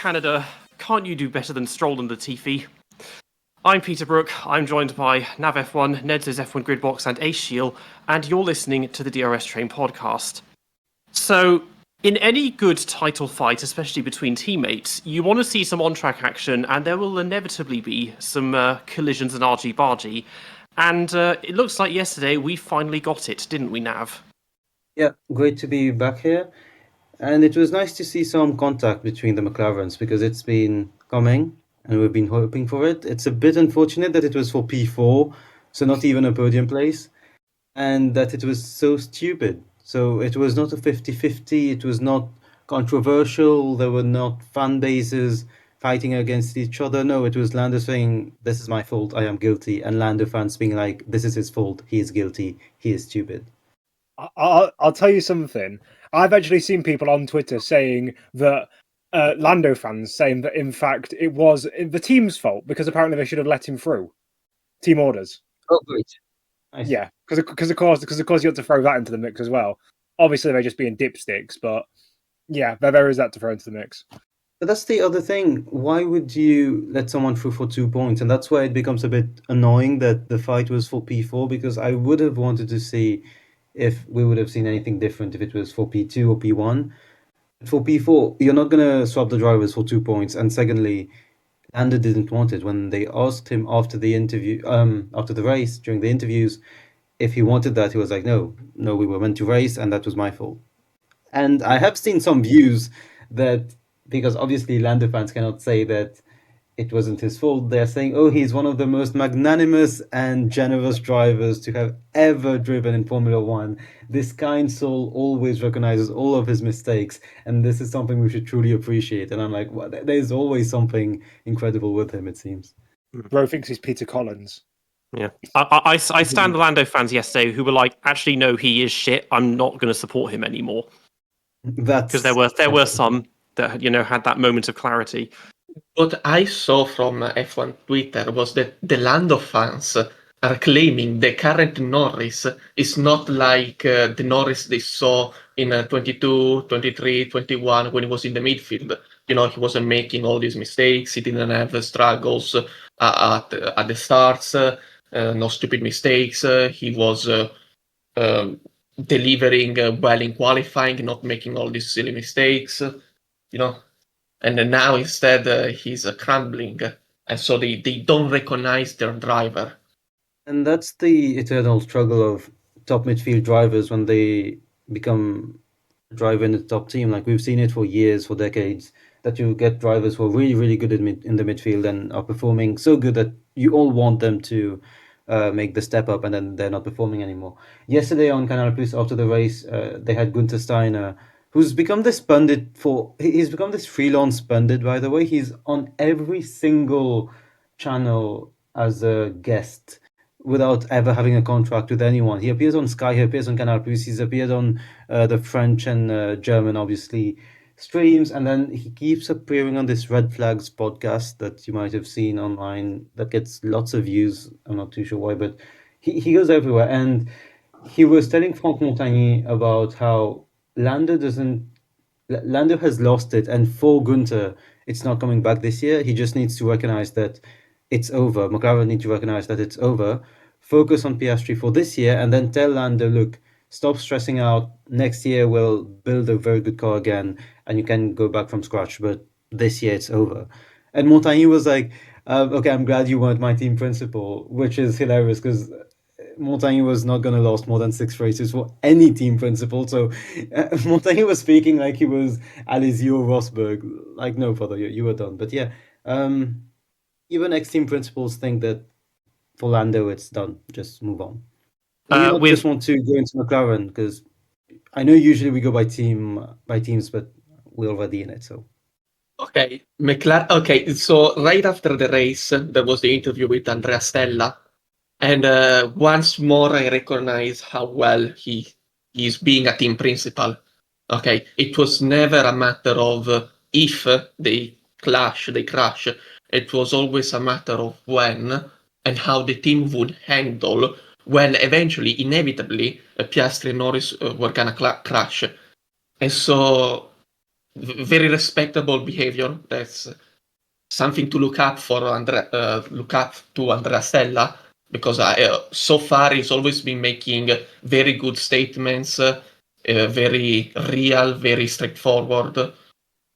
Canada, can't you do better than Stroll and Latifi? I'm Peter Brook, I'm joined by Nav F1, Nedzo's F1 Gridbox and Ace Shield, and you're listening to the DRS Train podcast. So, in any good title fight, especially between teammates, you want to see some on-track action, and there will inevitably be some collisions and argy-bargy. And it looks like yesterday we finally got it, didn't we, Nav? Yeah, great to be back here. And it was nice to see some contact between the McLarens because it's been coming and we've been hoping for it. It's a bit unfortunate that it was for P4, so not even a podium place, and that it was so stupid. So it was not a 50-50, it was not controversial, there were not fan bases fighting against each other. No, it was Lando saying, "This is my fault, I am guilty," and Lando fans being like, "This is his fault, he is guilty, he is stupid." I'll tell you something. I've actually seen people on Twitter saying that Lando fans saying that in fact it was the team's fault because apparently they should have let him through. Team orders. Oh, great. Nice. Yeah, because of course you have to throw that into the mix as well. Obviously they're just being dipsticks, but yeah, there is that to throw into the mix. But that's the other thing. Why would you let someone through for 2 points? And that's why it becomes a bit annoying that the fight was for P4, because I would have wanted to see if we would have seen anything different if it was for P2 or P1. For P4, you're not going to swap the drivers for 2 points. And secondly, Lando didn't want it. When they asked him after the interview, after the race, during the interviews, if he wanted that, he was like, no, we were meant to race, and that was my fault. And I have seen some views that, because obviously Lando fans cannot say that it wasn't his fault, they're saying, oh, he's one of the most magnanimous and generous drivers to have ever driven in Formula One. This kind soul always recognizes all of his mistakes, and this is something we should truly appreciate. And I'm like, well, there's always something incredible with him, it seems. Bro thinks he's Peter Collins. Yeah, I stand the Lando fans yesterday who were like, actually, no, he is shit. I'm not going to support him anymore. Because there were some that had that moment of clarity. What I saw from F1 Twitter was that the Lando fans are claiming the current Norris is not like the Norris they saw in 22, 23, 21 when he was in the midfield. He wasn't making all these mistakes. He didn't have struggles at the starts. No stupid mistakes. He was delivering well in qualifying, not making all these silly mistakes. And then now instead he's crumbling, and so they don't recognize their driver. And that's the eternal struggle of top midfield drivers when they become a driver in the top team. Like we've seen it for years, for decades, that you get drivers who are really, really good in the midfield and are performing so good that you all want them to make the step up, and then they're not performing anymore. Yesterday on Canal Plus, after the race, they had Gunther Steiner, who's become this pundit he's become this freelance pundit, by the way. He's on every single channel as a guest without ever having a contract with anyone. He appears on Sky, he appears on Canal Plus, he's appeared on the French and German, obviously, streams, and then he keeps appearing on this Red Flags podcast that you might have seen online that gets lots of views. I'm not too sure why, but he goes everywhere. And he was telling Franck Montagny about how Lando has lost it, and for Gunther, it's not coming back this year. He just needs to recognize that it's over. McLaren need to recognize that it's over. Focus on Piastri for this year, and then tell Lando, look, stop stressing out. Next year we'll build a very good car again, and you can go back from scratch. But this year it's over. And Montagny was like, okay, I'm glad you weren't my team principal, which is hilarious because Montagny was not going to last more than 6 races for any team principal. So Montagny was speaking like he was Alizio Rosberg. Like, no, brother, you were done. But yeah, even ex-team principals think that for Lando, it's done. Just move on. We just want to go into McLaren because I know usually we go by teams, but we're already in it. So. Okay, McLaren. Okay, so right after the race, there was the interview with Andrea Stella. And once more, I recognize how well he is being a team principal. Okay, it was never a matter of if they crash. It was always a matter of when and how the team would handle when eventually, inevitably, Piastri and Norris were gonna crash. And so very respectable behavior. That's something to look up for look up to Andrea Stella, because so far he's always been making very good statements, very real, very straightforward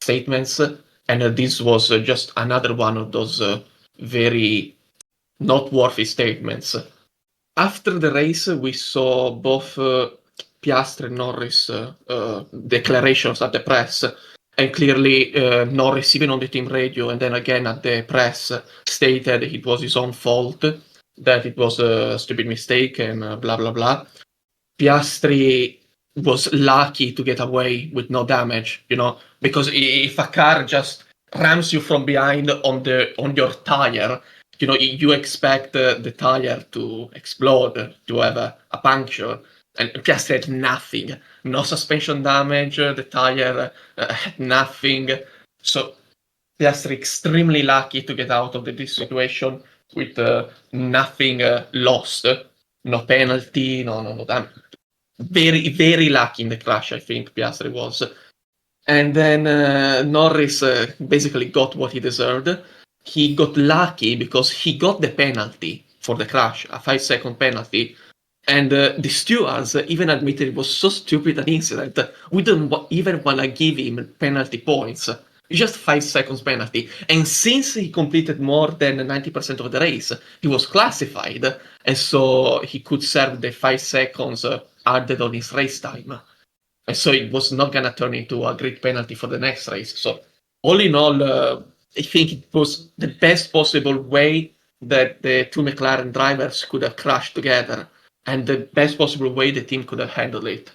statements, and this was just another one of those very noteworthy statements. After the race, we saw both Piastri and Norris declarations at the press, and clearly Norris, even on the team radio and then again at the press, stated it was his own fault, that it was a stupid mistake and blah blah blah. Piastri was lucky to get away with no damage, because if a car just rams you from behind on your tire, you expect the tire to explode, to have a puncture, and Piastri had nothing, no suspension damage, the tire had nothing, so Piastri extremely lucky to get out of this situation with nothing lost, no penalty, no damage. Very, very lucky in the crash, I think Piastri was. And then Norris basically got what he deserved. He got lucky because he got the penalty for the crash, a 5-second penalty. And the stewards even admitted it was so stupid an incident, we didn't even want to give him penalty points. Just 5 seconds penalty. And since he completed more than 90% of the race, he was classified, and so he could serve the 5 seconds added on his race time. And so it was not going to turn into a great penalty for the next race. So all in all, I think it was the best possible way that the two McLaren drivers could have crashed together, and the best possible way the team could have handled it.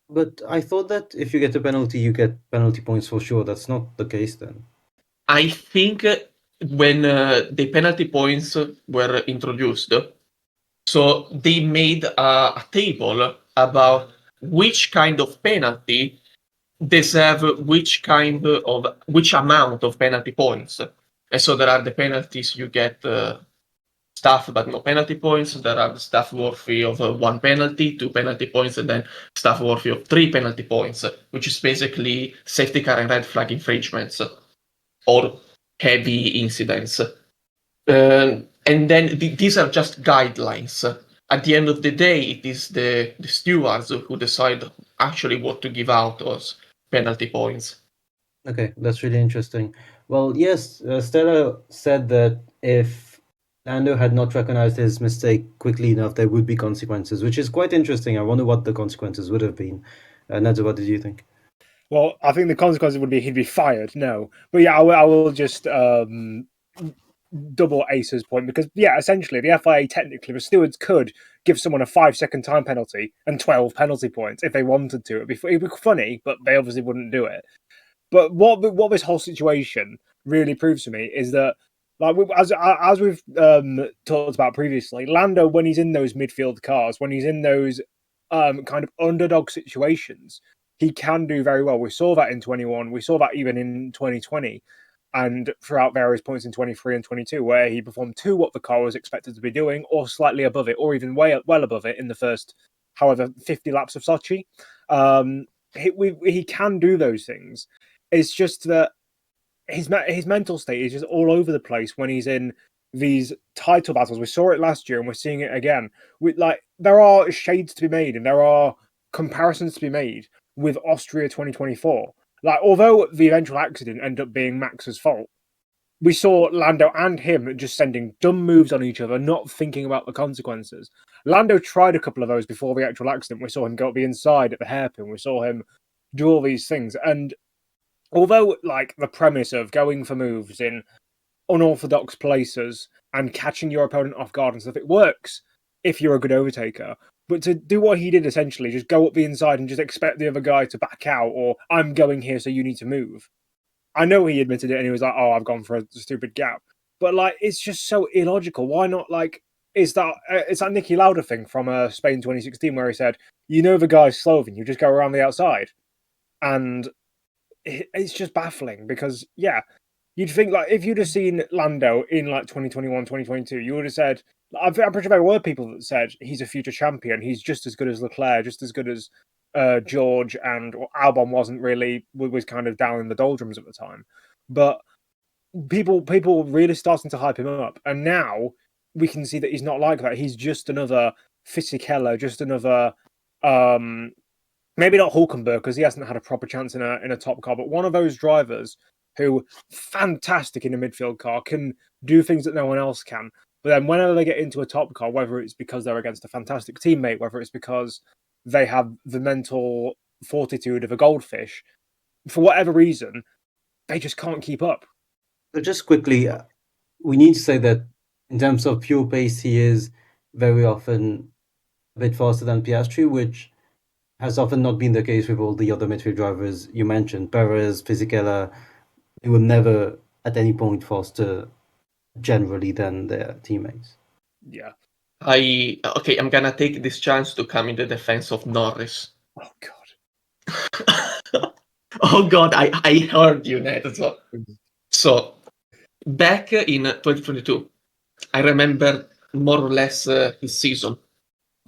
But I thought that if you get a penalty, you get penalty points for sure. That's not the case then. I think when the penalty points were introduced, so they made a table about which kind of penalty deserve which amount of penalty points. And so there are the penalties you get stuff but no penalty points. There are stuff worthy of 1 penalty, 2 penalty points, and then stuff worthy of 3 penalty points, which is basically safety car and red flag infringements or heavy incidents. And then these are just guidelines. At the end of the day, it is the stewards who decide actually what to give out as penalty points. Okay, that's really interesting. Well, yes, Stella said that if Lando had not recognized his mistake quickly enough, there would be consequences, which is quite interesting. I wonder what the consequences would have been. Nedzo, what did you think? Well, I think the consequences would be he'd be fired. No, but yeah, I will just double Ace's point, because yeah, essentially the FIA technically, the stewards could give someone a 5-second time penalty and 12 penalty points if they wanted to. It'd be funny, but they obviously wouldn't do it. But what this whole situation really proves to me is that, like, as we've talked about previously, Lando, when he's in those midfield cars, when he's in those kind of underdog situations, he can do very well. We saw that in 21. We saw that even in 2020. And throughout various points in 23 and 22, where he performed to what the car was expected to be doing, or slightly above it, or even well above it in the first, however, 50 laps of Sochi. He can do those things. It's just that his mental state is just all over the place when he's in these title battles. We saw it last year, and we're seeing it again. There are shades to be made, and there are comparisons to be made with Austria 2024. Like, although the eventual accident ended up being Max's fault, we saw Lando and him just sending dumb moves on each other, not thinking about the consequences. Lando tried a couple of those before the actual accident. We saw him go up the inside at the hairpin. We saw him do all these things. And although, like, the premise of going for moves in unorthodox places and catching your opponent off guard and stuff, it works if you're a good overtaker. But to do what he did, essentially, just go up the inside and just expect the other guy to back out, or I'm going here, so you need to move. I know he admitted it, and he was like, "Oh, I've gone for a stupid gap." But like, it's just so illogical. Why not? Like, it's that Niki Lauda thing from Spain 2016, where he said, "You know the guy's Sloven, you just go around the outside," and it's just baffling because, yeah, you'd think, like, if you'd have seen Lando in like 2021, 2022, you would have said, I'm pretty sure there were people that said he's a future champion. He's just as good as Leclerc, just as good as George and Albon was kind of down in the doldrums at the time. But people really starting to hype him up, and now we can see that he's not like that. He's just another Fisichella, just another maybe not Hulkenberg because he hasn't had a proper chance in a top car, but one of those drivers who fantastic in a midfield car, can do things that no one else can. But then whenever they get into a top car, whether it's because they're against a fantastic teammate, whether it's because they have the mental fortitude of a goldfish, for whatever reason, they just can't keep up. So just quickly, we need to say that in terms of pure pace, he is very often a bit faster than Piastri, which has often not been the case with all the other midfield drivers you mentioned. Perez, Fisichella, they were never at any point faster generally than their teammates. Yeah. I'm gonna take this chance to come in the defense of Norris. Oh God. Oh God, I heard you, Nedzo. So back in 2022, I remember more or less his season.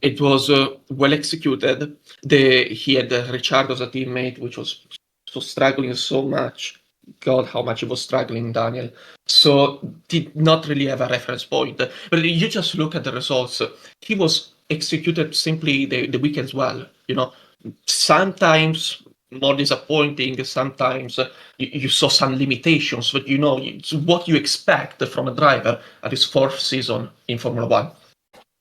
It was well executed. He had Ricciardo as a teammate, which was so struggling so much. God, how much he was struggling, Daniel. So did not really have a reference point. But you just look at the results. He was executed simply the weekends well. Sometimes more disappointing. Sometimes you saw some limitations, but it's what you expect from a driver at his fourth season in Formula One.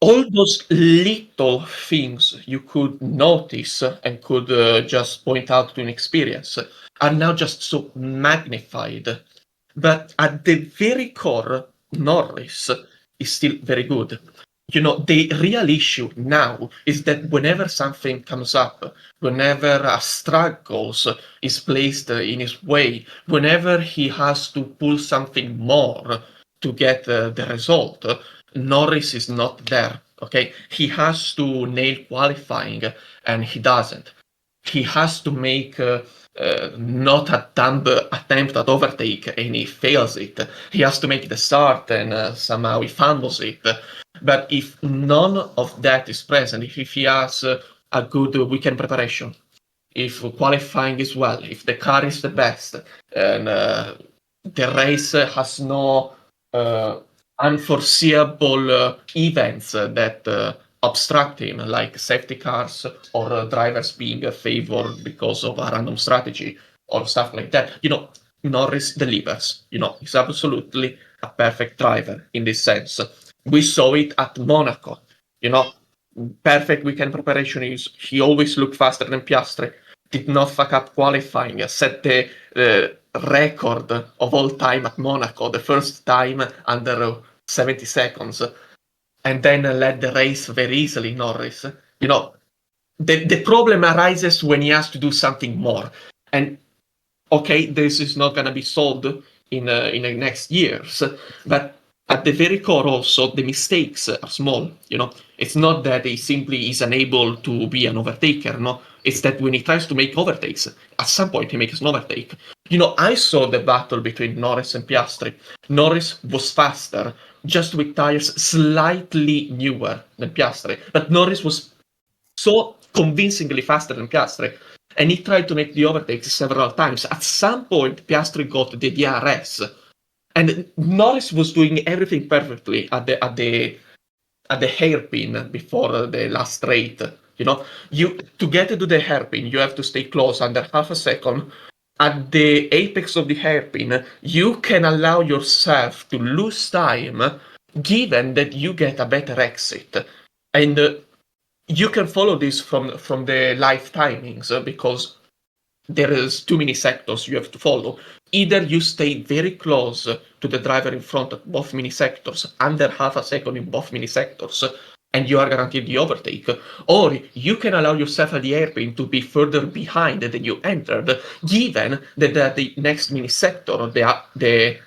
All those little things you could notice and could just point out to an experience are now just so magnified. But at the very core, Norris is still very good. The real issue now is that whenever something comes up, whenever a struggle is placed in his way, whenever he has to pull something more to get the result, Norris is not there. Okay, he has to nail qualifying, and he doesn't. He has to make not a dumb attempt at overtake, and he fails it. He has to make the start, and somehow he fumbles it. But if none of that is present, if he has a good weekend preparation, if qualifying is well, if the car is the best, and the race has no unforeseeable events that obstruct him, like safety cars or drivers being favored because of a random strategy or stuff like that. Norris delivers. He's absolutely a perfect driver in this sense. We saw it at Monaco. Perfect weekend preparation. He always looked faster than Piastri. Did not fuck up qualifying. Set the record of all time at Monaco, the first time under 70 seconds, and then led the race very easily, Norris. The problem arises when he has to do something more. And okay, this is not going to be solved in the next years, but at the very core also, the mistakes are small. It's not that he simply is unable to be an overtaker, no? It's that when he tries to make overtakes, at some point he makes an overtake. I saw the battle between Norris and Piastri. Norris was faster, just with tires slightly newer than Piastri. But Norris was so convincingly faster than Piastri. And he tried to make the overtakes several times. At some point, Piastri got the DRS. And Norris was doing everything perfectly at the hairpin before the last straight. To get to the hairpin, you have to stay close under half a second. At the apex of the hairpin, you can allow yourself to lose time, given that you get a better exit. And you can follow this from the live timings because there is too many sectors you have to follow. Either you stay very close to the driver in front of both mini sectors, under half a second in both mini sectors, and you are guaranteed the overtake, or you can allow yourself at the hairpin to be further behind than you entered, given that the next mini sector, the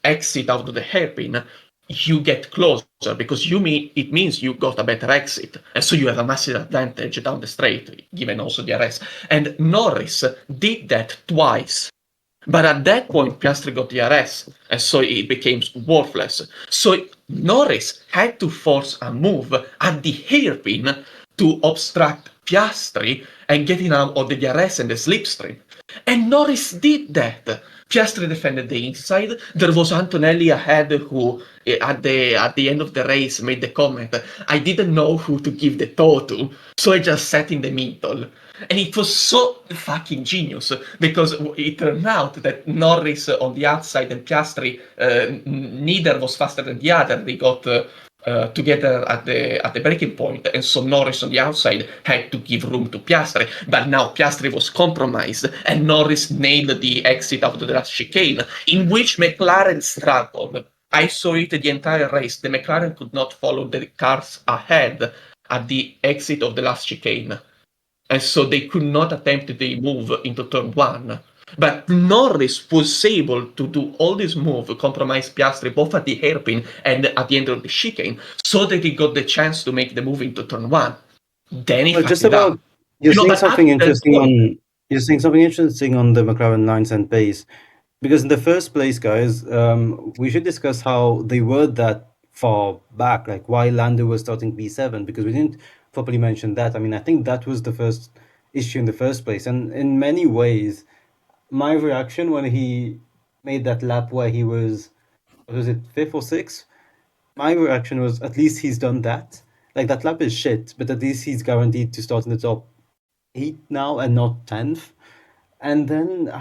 exit out of the hairpin, you get closer because it means you got a better exit, and so you have a massive advantage down the straight, given also the DRS. And Norris did that twice. But at that point, Piastri got DRS, and so it became worthless. So Norris had to force a move at the hairpin to obstruct Piastri and getting out of the DRS and the slipstream. And Norris did that. Piastri defended the inside. There was Antonelli ahead who, at the end of the race, made the comment, I didn't know who to give the toe to, so I just sat in the middle. And it was so fucking genius, because it turned out that Norris on the outside and Piastri, neither was faster than the other. They got together at the breaking point, and so Norris on the outside had to give room to Piastri. But now Piastri was compromised, and Norris nailed the exit out of the last chicane, in which McLaren struggled. I saw it the entire race. The McLaren could not follow the cars ahead at the exit of the last chicane. And so they could not attempt the move into turn one. But Norris was able to do all this move, compromise Piastri both at the hairpin and at the end of the chicane, so that he got the chance to make the move into turn one. Then he Just fucked it about up. you're saying but something after that interesting point- you're saying something interesting on the McLaren lines and pace, because in the first place, guys, we should discuss how they were that far back, like why Lando was starting P7, because we didn't properly mention that. I mean, I think that was the first issue in the first place, and in many ways, my reaction when he made that lap where he was it fifth or sixth? My reaction was, at least he's done that. Like, that lap is shit, but at least he's guaranteed to start in the top 8 now and not 10th. And then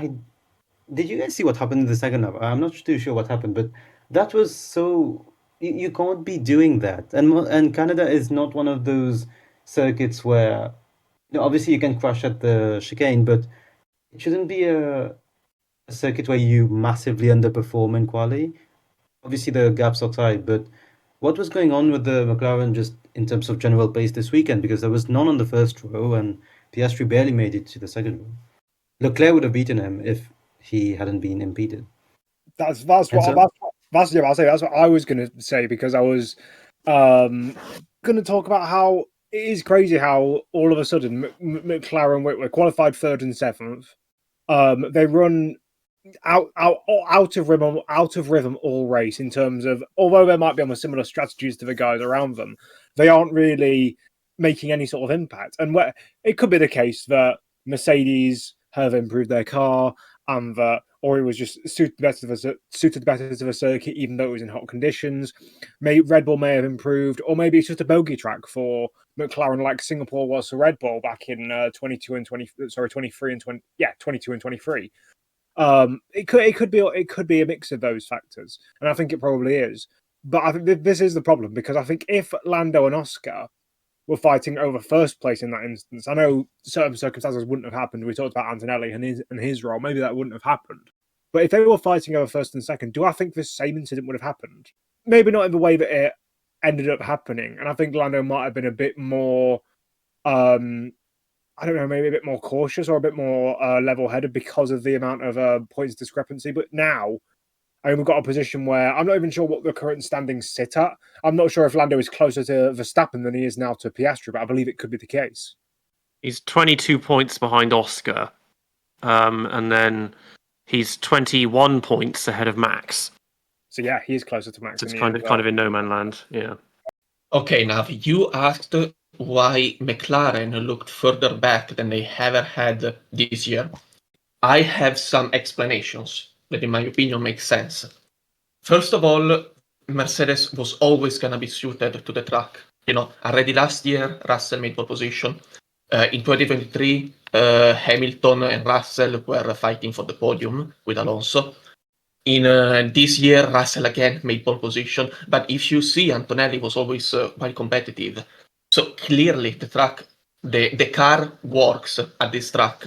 did you guys see what happened in the second lap? I'm not too sure what happened, but that was so you can't be doing that. And Canada is not one of those circuits where, obviously you can crash at the chicane, but it shouldn't be a circuit where you massively underperform in quali. Obviously the gaps are tight, but what was going on with the McLaren just in terms of general pace this weekend? Because there was none on the first row, and Piastri barely made it to the second row. Leclerc would have beaten him if he hadn't been impeded. That's what I was going to say, because I was going to talk about how it is crazy how all of a sudden McLaren were qualified third and seventh. They run out of rhythm all race, in terms of, although they might be on similar strategies to the guys around them, they aren't really making any sort of impact. And where it could be the case that Mercedes have improved their car, and that Ori was just suited better to the circuit, even though it was in hot conditions. Red Bull may have improved, or maybe it's just a bogey track for McLaren, like Singapore was for Red Bull back in 22 and 23. It could be a mix of those factors, and I think it probably is. But I think this is the problem, because I think if Lando and Oscar were fighting over first place in that instance, I know certain circumstances wouldn't have happened. We talked about Antonelli and his role. Maybe that wouldn't have happened. But if they were fighting over first and second, do I think this same incident would have happened? Maybe not in the way that it ended up happening. And I think Lando might have been a bit more, I don't know, maybe a bit more cautious or a bit more level-headed because of the amount of points discrepancy. But now, we've got a position where I'm not even sure what the current standings sit at. I'm not sure if Lando is closer to Verstappen than he is now to Piastri, but I believe it could be the case. He's 22 points behind Oscar, and then he's 21 points ahead of Max. So yeah, he is closer to Max. So it's kind of in no man land. Yeah. Okay, now you asked why McLaren looked further back than they ever had this year. I have some explanations that, in my opinion, make sense. First of all, Mercedes was always going to be suited to the track. Already last year, Russell made pole position. In 2023, Hamilton and Russell were fighting for the podium with Alonso. In this year, Russell again made pole position. But if you see, Antonelli was always quite competitive. So clearly, the car works at this track.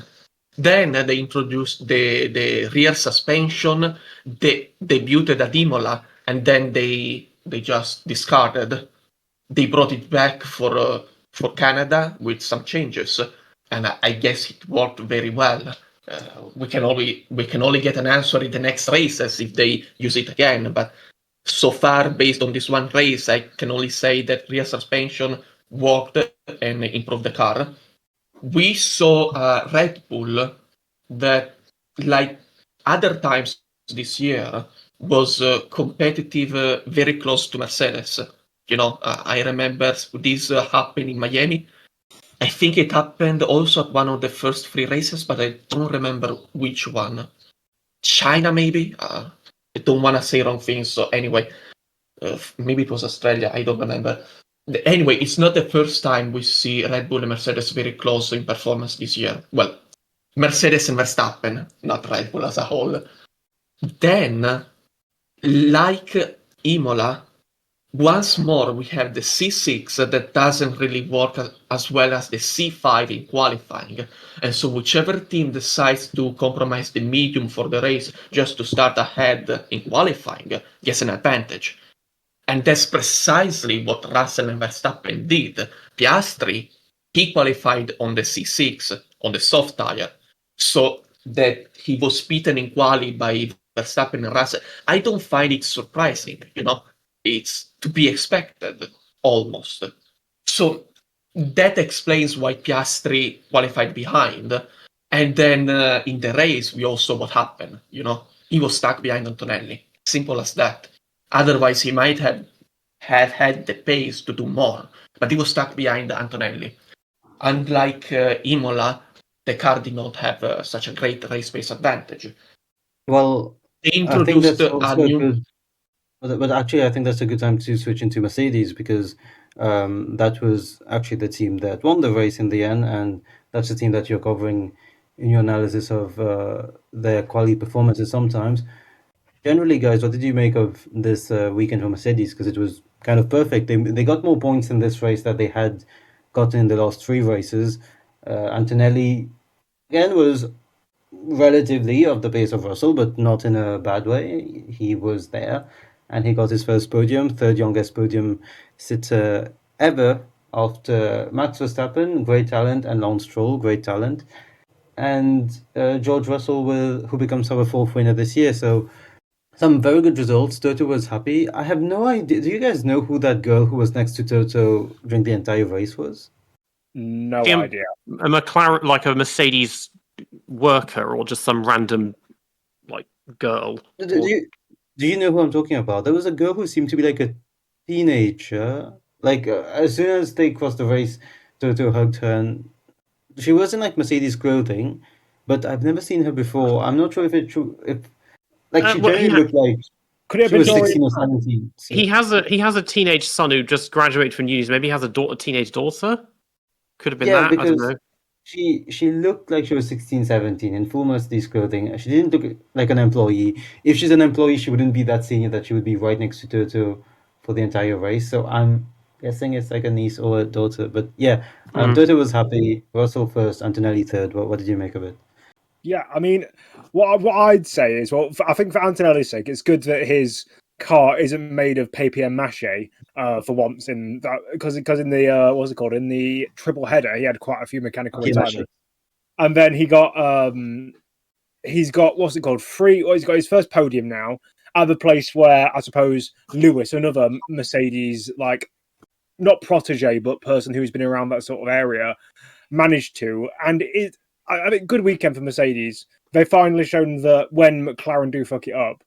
Then they introduced the rear suspension, they debuted at Imola, and then they just discarded. They brought it back for Canada with some changes, and I guess it worked very well. We can only get an answer in the next races if they use it again. But so far, based on this one race, I can only say that rear suspension worked and improved the car. We saw a Red Bull that, like other times this year, was competitive, very close to Mercedes. I remember this happened in Miami, I think it happened also at one of the first 3 races, but I don't remember which one. China, maybe? I don't want to say wrong things, so anyway, maybe it was Australia, I don't remember. Anyway, it's not the first time we see Red Bull and Mercedes very close in performance this year. Well, Mercedes and Verstappen, not Red Bull as a whole. Then, like Imola, once more we have the C6 that doesn't really work as well as the C5 in qualifying. And so whichever team decides to compromise the medium for the race just to start ahead in qualifying gets an advantage. And that's precisely what Russell and Verstappen did. Piastri, he qualified on the C6, on the soft tire, so that he was beaten in quali by Verstappen and Russell. I don't find it surprising, it's to be expected, almost. So that explains why Piastri qualified behind. And then in the race, we also saw what happened, He was stuck behind Antonelli. Simple as that. Otherwise, he might have had the pace to do more, but he was stuck behind Antonelli. Unlike Imola, the car did not have such a great race pace advantage. Well, They I think introduced that's a also new... good. But actually, I think that's a good time to switch into Mercedes because that was actually the team that won the race in the end, and that's the team that you're covering in your analysis of their quality performances sometimes. Generally, guys, what did you make of this weekend for Mercedes? Because it was kind of perfect. They got more points in this race that they had gotten in the last 3 races. Antonelli, again, was relatively of the pace of Russell, but not in a bad way. He was there, and he got his first podium, 3rd youngest podium sitter ever after Max Verstappen, great talent, and Lance Stroll, great talent, and George Russell, who becomes our 4th winner this year. So some very good results. Toto was happy. I have no idea. Do you guys know who that girl who was next to Toto during the entire race was? No Him- idea. A McLaren, like a Mercedes worker, or just some random girl. Do you know who I'm talking about? There was a girl who seemed to be like a teenager. Like as soon as they crossed the race, Toto hugged her, and she was in like Mercedes clothing, but I've never seen her before. I'm not sure if it's true. If like she Well, generally looked like Could it have she been was Dorian 16 or Pratt? 17. So. he has a teenage son who just graduated from uni. So maybe he has a teenage daughter. Could have been Yeah, that. I don't because know. she looked like she was 16, 17 in full Mercedes clothing. She didn't look like an employee. If she's an employee, she wouldn't be that senior that she would be right next to Toto for the entire race. So I'm guessing it's like a niece or a daughter. But yeah, Toto was happy. Russell first, Antonelli third. What did you make of it? Yeah, I mean, what I'd say is, I think for Antonelli's sake, it's good that his car isn't made of papier-mâché for once. In that, because in the what's it called, in the triple header, he had quite a few mechanical retirements, and then he's got what's it called, he's got his first podium now at the place where I suppose Lewis, another Mercedes not protege but person who's been around that sort of area, managed to, and I think good weekend for Mercedes. They finally shown that when McLaren do fuck it up,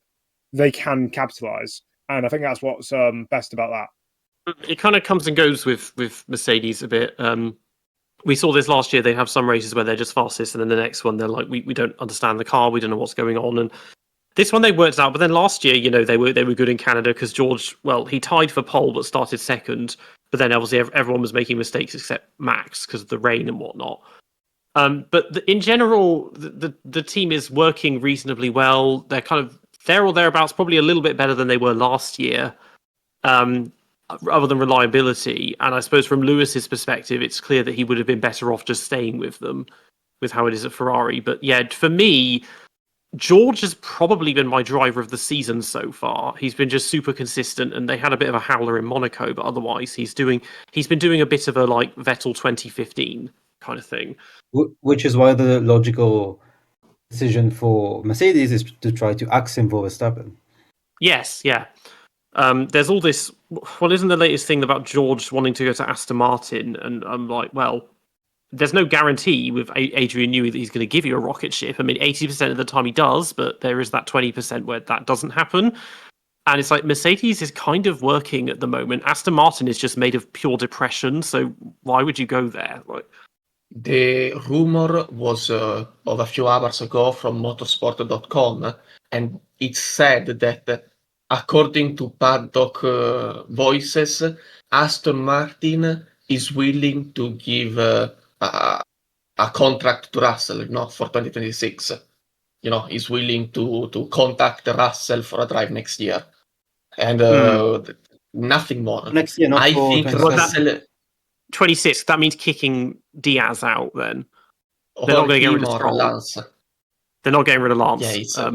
they can capitalise, and I think that's what's best about that. It kind of comes and goes with Mercedes a bit. We saw this last year. They have some races where they're just fastest, and then the next one they're like, we don't understand the car, we don't know what's going on. And this one they worked out. But then last year, they were good in Canada because George, he tied for pole but started second. But then obviously everyone was making mistakes except Max because of the rain and whatnot. But in general, the team is working reasonably well. They're kind of there or thereabouts, probably a little bit better than they were last year, other than reliability. And I suppose from Lewis's perspective, it's clear that he would have been better off just staying with them, with how it is at Ferrari. But yeah, for me, George has probably been my driver of the season so far. He's been just super consistent, and they had a bit of a howler in Monaco, but otherwise he's been doing a bit of a Vettel 2015 kind of thing. Which is why the logical decision for Mercedes is to try to axe him for Verstappen. Yes, yeah. There's all this. Well, isn't the latest thing about George wanting to go to Aston Martin? And I'm like, well, there's no guarantee with Adrian Newey that he's going to give you a rocket ship. I mean, 80% of the time he does, but there is that 20% where that doesn't happen. And it's like Mercedes is kind of working at the moment. Aston Martin is just made of pure depression. So Why would you go there? Like, The rumor was of a few hours ago from motorsport.com, and it said that according to paddock voices, Aston Martin is willing to give a contract to Russell, for 2026. Is willing to contact Russell for a drive next year, and nothing more. Next year, not I for think 26. Russell 26. That means kicking Diaz out. Then or they're not going to get rid him of or Stroll. Lance. They're not getting rid of Lance. Yeah,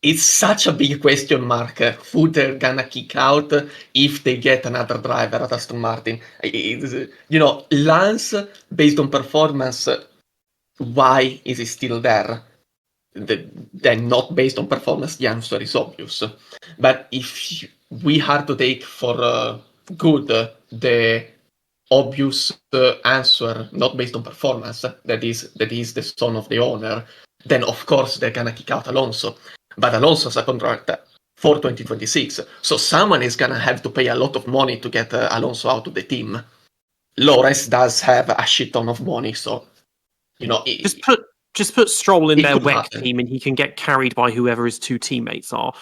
it's such a big question mark who they're gonna kick out if they get another driver at Aston Martin. Lance, based on performance, why is he still there? Then not based on performance, the answer is obvious. But if we are to take for good the obvious answer, not based on performance, that is the son of the owner, then of course they're gonna kick out Alonso. But Alonso has a contract for 2026, so someone is gonna have to pay a lot of money to get Alonso out of the team. Lawrence does have a shit ton of money, so just put Stroll in it their could WEC happen. team, and he can get carried by whoever his two teammates are.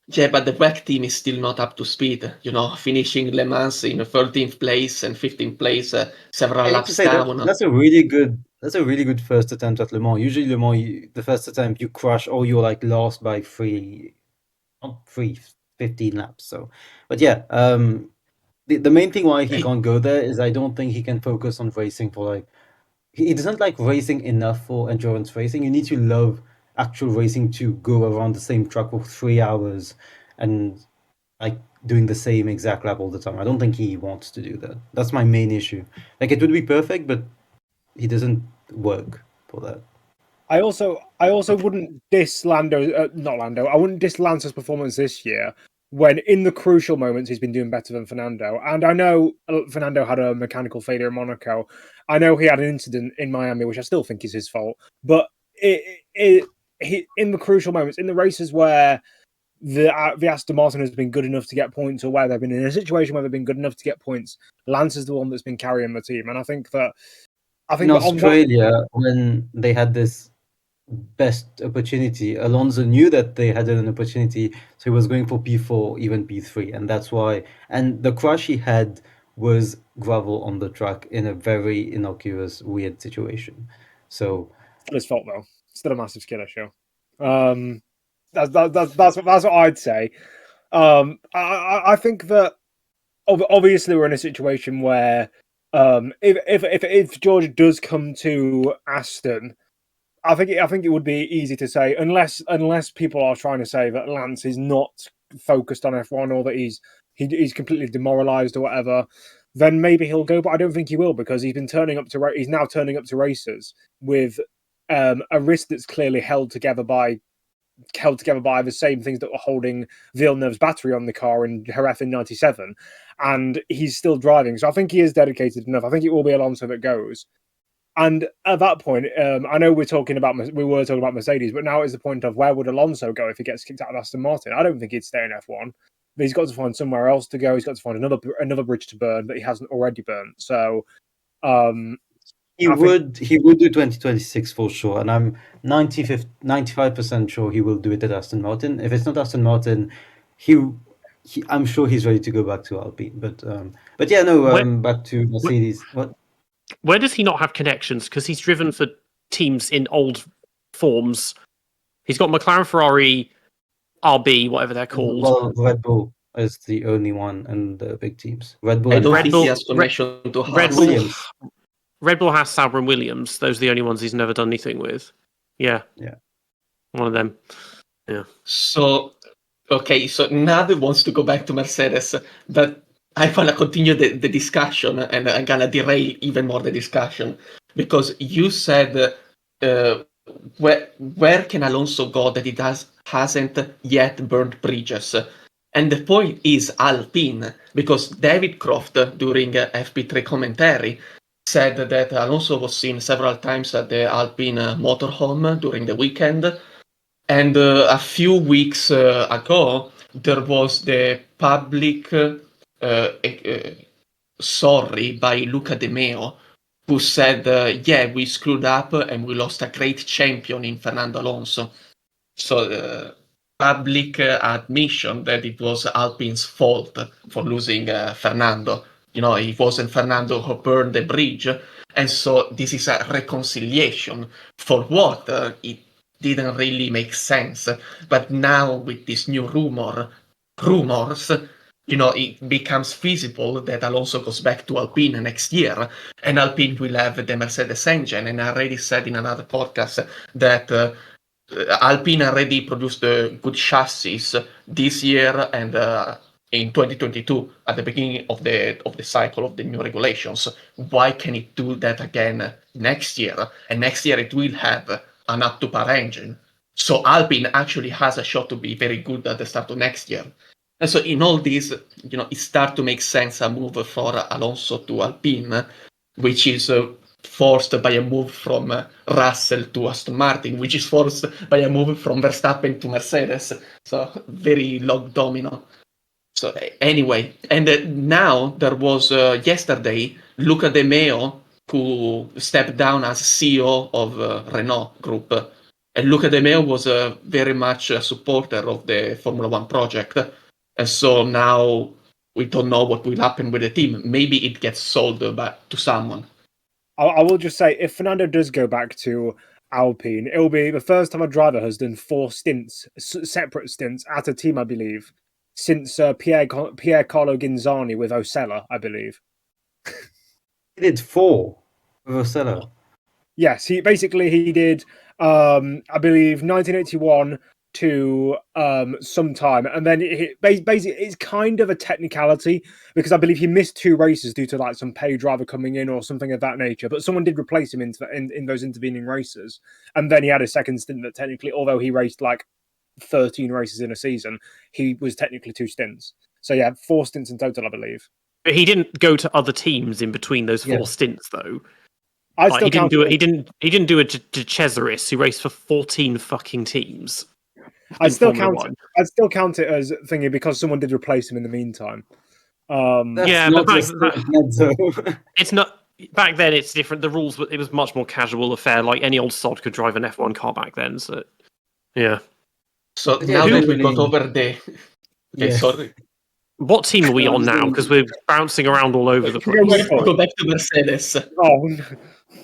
Yeah, but the WEC team is still not up to speed. Finishing Le Mans in 13th place and 15th place, several I have to laps say down. that's a really good first attempt at Le Mans. Usually Le Mans, the first attempt you crush or you're like lost by 15 laps. So, but yeah, the main thing why he can't go there is I don't think he can focus on racing for like he doesn't like racing enough for endurance racing. You need to love actual racing to go around the same track for 3 hours and like doing the same exact lap all the time. I don't think he wants to do that. That's my main issue. Like it would be perfect, but he doesn't work for that. I also wouldn't diss not Lando. I wouldn't diss Lance's performance this year when in the crucial moments he's been doing better than Fernando. And I know Fernando had a mechanical failure in Monaco. I know he had an incident in Miami, which I still think is his fault. But he in the crucial moments, in the races where the Aston Martin has been good enough to get points, or where they've been in a situation where they've been good enough to get points, Lance is the one that's been carrying the team. And I think in Australia, when they had this best opportunity, Alonso knew that they had an opportunity, so he was going for P4, even P3, and that's why. And the crash he had was gravel on the track in a very innocuous, weird situation. So it's his fault though. Still a massive skill issue. That's what I'd say. I think that obviously we're in a situation where if George does come to Aston, I think it would be easy to say, unless people are trying to say that Lance is not focused on F1 or that he's completely demoralized or whatever, then maybe he'll go. But I don't think he will, because he's now turning up to races with a wrist that's clearly held together by the same things that were holding Villeneuve's battery on the car in Jerez in '97, and he's still driving. So I think he is dedicated enough. I think it will be Alonso that goes. And at that point, I know we were talking about Mercedes, but now it's the point of where would Alonso go if he gets kicked out of Aston Martin? I don't think he'd stay in F1. But he's got to find somewhere else to go. He's got to find another bridge to burn that he hasn't already burnt. So he would do 2026 for sure, and I'm 95% sure he will do it at Aston Martin. If it's not Aston Martin, I'm sure he's ready to go back to Alpine. But yeah, no, back to Mercedes. What? Where does he not have connections? Because he's driven for teams in old forms. He's got McLaren, Ferrari, RB, whatever they're called. Well, Red Bull is the only one in the big teams. Red Bull. I don't think he has connection to Williams. Red Bull has Sauber and Williams. Those are the only ones he's never done anything with. Yeah. One of them. Yeah. So, okay, so Nave wants to go back to Mercedes, but I want to continue the discussion, and I'm going to derail even more the discussion, because you said where can Alonso go that he hasn't yet burnt bridges? And the point is Alpine, because David Croft, during FP3 commentary, said that Alonso was seen several times at the Alpine motorhome during the weekend. And a few weeks ago, there was the public sorry by Luca De Meo, who said, yeah, we screwed up and we lost a great champion in Fernando Alonso. So public admission that it was Alpine's fault for losing Fernando. It wasn't Fernando who burned the bridge. And so this is a reconciliation for what it didn't really make sense. But now with this new rumors, it becomes feasible that Alonso goes back to Alpine next year, and Alpine will have the Mercedes engine. And I already said in another podcast that Alpine already produced good chassis this year and in 2022 at the beginning of the cycle of the new regulations. Why can it do that again next year? And next year it will have an up-to-par engine. So Alpine actually has a shot to be very good at the start of next year. And so in all this, it starts to make sense a move for Alonso to Alpine, which is forced by a move from Russell to Aston Martin, which is forced by a move from Verstappen to Mercedes. So very long domino. So anyway, and now there was yesterday Luca De Meo, who stepped down as CEO of Renault Group. And Luca De Meo was very much a supporter of the Formula One project. And so now we don't know what will happen with the team. Maybe it gets sold to someone. I will just say, if Fernando does go back to Alpine, it will be the first time a driver has done 4 stints, separate stints at a team, I believe, since Pier Carlo Ginzani with Osella, I believe. He did 4 with Osella. Yes, he did, I believe, 1981 to sometime, and then basically it's kind of a technicality because I believe he missed 2 races due to like some pay driver coming in or something of that nature, but someone did replace him in those intervening races, and then he had a second stint that technically, although he raced like 13 races in a season, he was technically 2 stints. So yeah, 4 stints in total, I believe. But he didn't go to other teams in between those 4 stints, though. He didn't do it. He didn't do a De Cesaris who raced for 14 fucking teams. I'd still count it as thingy because someone did replace him in the meantime. Yeah, but it's not. Back then, it's different. The rules, it was much more casual affair. Like any old sod could drive an F1 car back then. So, yeah. So now that we got over sorry. What team are we on now? Because we're bouncing around all over the place. Go back to Mercedes. Oh, no.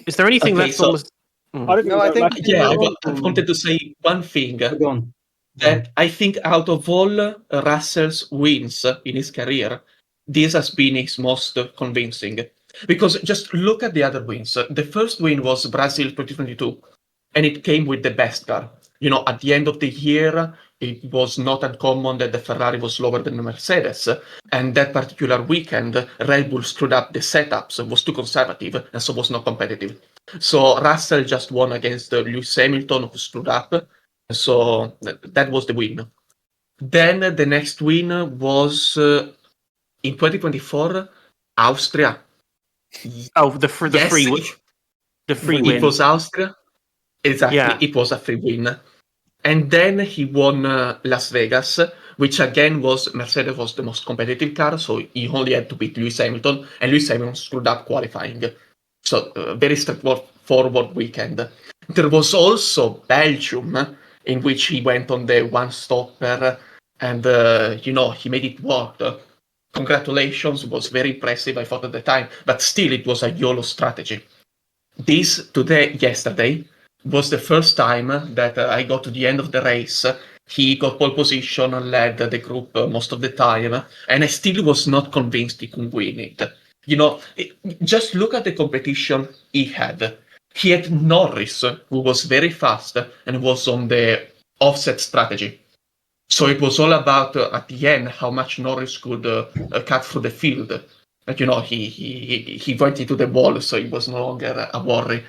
Is there anything left on the... I wanted to say one thing. That I think out of all Russell's wins in his career, this has been his most convincing. Because just look at the other wins. The first win was Brazil 2022, and it came with the best car. At the end of the year, it was not uncommon that the Ferrari was slower than the Mercedes. And that particular weekend, Red Bull screwed up the setups, was too conservative, and so was not competitive. So Russell just won against Lewis Hamilton, who screwed up. So that was the win. Then the next win was in 2024, Austria. Oh, the free win. It was Austria. Exactly, yeah. It was a free win. And then he won Las Vegas, which again was Mercedes was the most competitive car, so he only had to beat Lewis Hamilton, and Lewis Hamilton screwed up qualifying. So very straightforward weekend. There was also Belgium, in which he went on the one-stopper, and he made it work. Congratulations, it was very impressive, I thought at the time, but still it was a YOLO strategy. Yesterday, was the first time that I got to the end of the race. He got pole position, led the group most of the time, and I still was not convinced he could win it. Just look at the competition he had. He had Norris, who was very fast and was on the offset strategy. So it was all about, at the end, how much Norris could cut through the field. But, he went into the wall, so it was no longer a worry.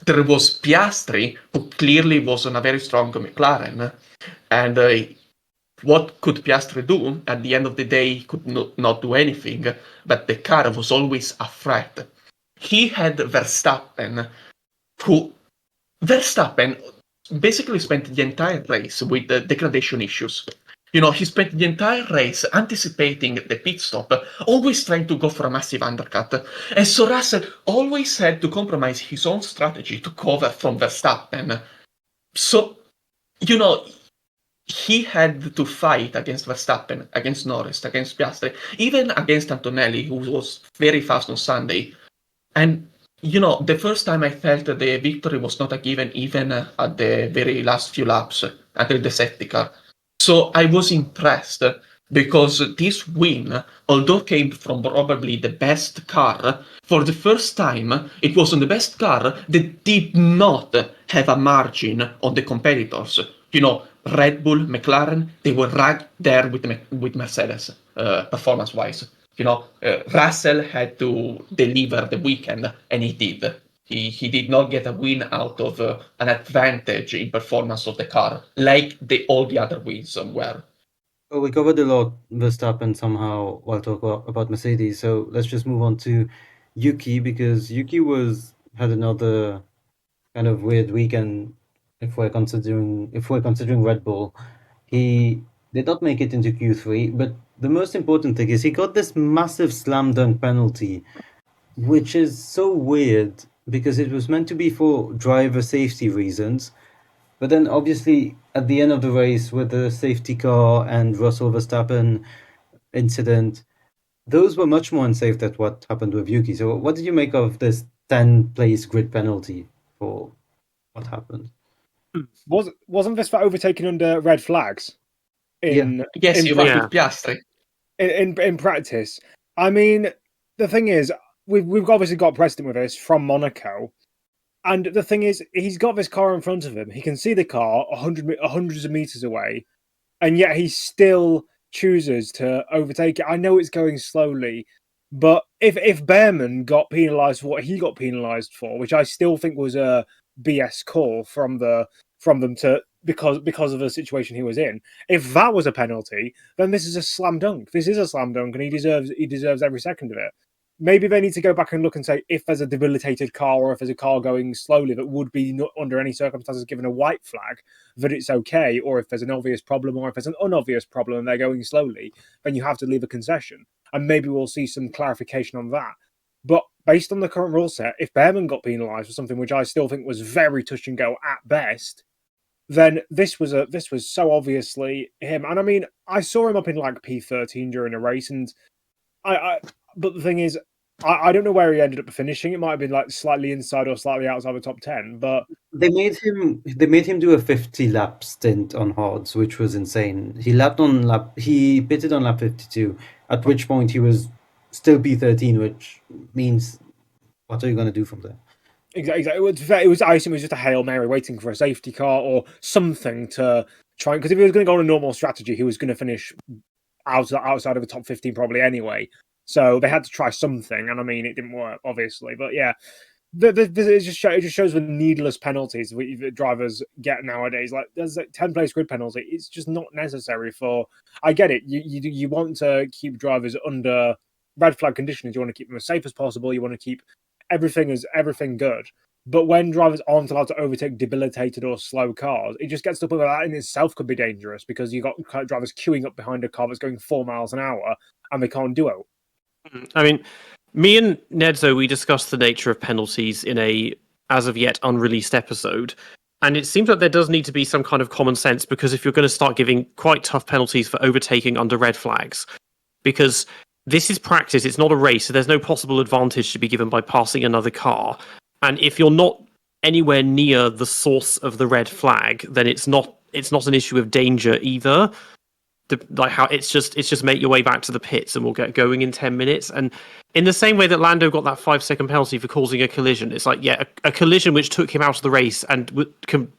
There was Piastri, who clearly was on a very strong McLaren. And what could Piastri do? At the end of the day, he could not do anything. But the car was always a threat. He had Verstappen basically spent the entire race with degradation issues. He spent the entire race anticipating the pit stop, always trying to go for a massive undercut. And so Russell always had to compromise his own strategy to cover from Verstappen. So, he had to fight against Verstappen, against Norris, against Piastri, even against Antonelli, who was very fast on Sunday. And, the first time I felt that the victory was not a given, even at the very last few laps, until the safety car. So I was impressed because this win, although came from probably the best car, for the first time, it was on the best car that did not have a margin on the competitors. Red Bull, McLaren, they were right there with Mercedes, performance-wise. Russell had to deliver the weekend, and he did. He did not get a win out of an advantage in performance of the car, like all the other wins were. Well, we covered a lot Verstappen somehow while talking about Mercedes, so let's just move on to Yuki, because Yuki had another kind of weird weekend if we're considering Red Bull. He did not make it into Q3, but the most important thing is he got this massive slam dunk penalty, which is so weird because it was meant to be for driver safety reasons. But then obviously at the end of the race with the safety car and Russell Verstappen incident, those were much more unsafe than what happened with Yuki. So what did you make of this 10-place grid penalty for what happened? Wasn't this for overtaking under red flags? Yes, you were with Piastri. In practice. I mean, the thing is, we've obviously got precedent with this from Monaco. And the thing is, he's got this car in front of him. He can see the car hundreds of meters away, and yet he still chooses to overtake it. I know it's going slowly, but if Behrman got penalised for what he got penalised for, which I still think was a BS call from them to because of the situation he was in, if that was a penalty, then this is a slam dunk. This is a slam dunk, and he deserves every second of it. Maybe they need to go back and look and say if there's a debilitated car or if there's a car going slowly that would be not under any circumstances given a white flag, that it's okay, or if there's an obvious problem or if there's an unobvious problem and they're going slowly, then you have to leave a concession. And maybe we'll see some clarification on that. But based on the current rule set, if Behrman got penalised for something which I still think was very touch and go at best, then this was so obviously him. And I mean, I saw him up in like P13 during a race, and but the thing is, I don't know where he ended up finishing. It might have been like slightly inside or slightly outside the top 10. But they made him do a 50-lap stint on hards, which was insane. He pitted on lap 52, at which point he was still P13, which means what are you going to do from there? Exactly. It was I assume it was just a Hail Mary waiting for a safety car or something to try, because if he was going to go on a normal strategy, he was going to finish outside of the top 15 probably anyway. So they had to try something, and I mean, it didn't work, obviously. But yeah, it just shows the needless penalties that drivers get nowadays. Like there's a 10-place grid penalty. It's just not necessary for. I get it. You want to keep drivers under red flag conditions. You want to keep them as safe as possible. You want to keep everything good. But when drivers aren't allowed to overtake debilitated or slow cars, it just gets to the point where that in itself could be dangerous, because you've got drivers queuing up behind a car that's going 4 miles an hour and they can't do it. I mean, me and Nedzo, we discussed the nature of penalties in a as of yet unreleased episode, and it seems like there does need to be some kind of common sense, because if you're going to start giving quite tough penalties for overtaking under red flags, because this is practice, it's not a race, so there's no possible advantage to be given by passing another car. And if you're not anywhere near the source of the red flag, then it's not an issue of danger either. It's just make your way back to the pits and we'll get going in 10 minutes. And in the same way that Lando got that 5-second penalty for causing a collision, it's like, yeah, a collision which took him out of the race and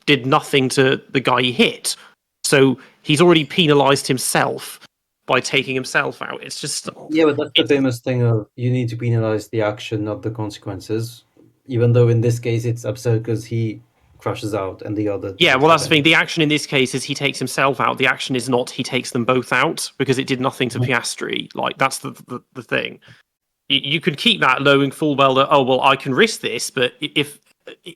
did nothing to the guy he hit. So he's already penalised himself by taking himself out. It's just... Yeah, but that's the famous thing of you need to penalise the action, not the consequences. Even though in this case it's absurd because he crashes out and the other... Yeah, well, that's the thing. The action in this case is he takes himself out. The action is not he takes them both out, because it did nothing to Piastri. Like, that's the thing. You could keep that knowing full well that, oh, well, I can risk this, but if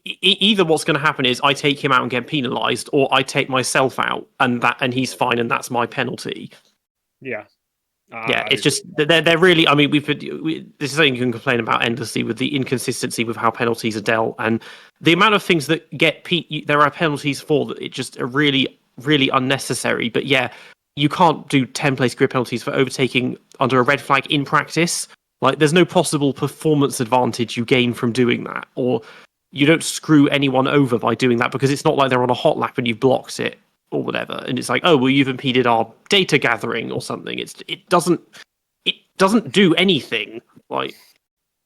either what's going to happen is I take him out and get penalised, or I take myself out and he's fine, and that's my penalty. Yeah. Yeah, it's just they're really. I mean, this is something you can complain about endlessly with the inconsistency with how penalties are dealt, and the amount of things that there are penalties for that it just are really, really unnecessary. But yeah, you can't do 10-place grid penalties for overtaking under a red flag in practice. Like, there's no possible performance advantage you gain from doing that, or you don't screw anyone over by doing that, because it's not like they're on a hot lap and you've blocked it or whatever, and it's like, oh, well, you've impeded our data gathering or something. It doesn't do anything. Like,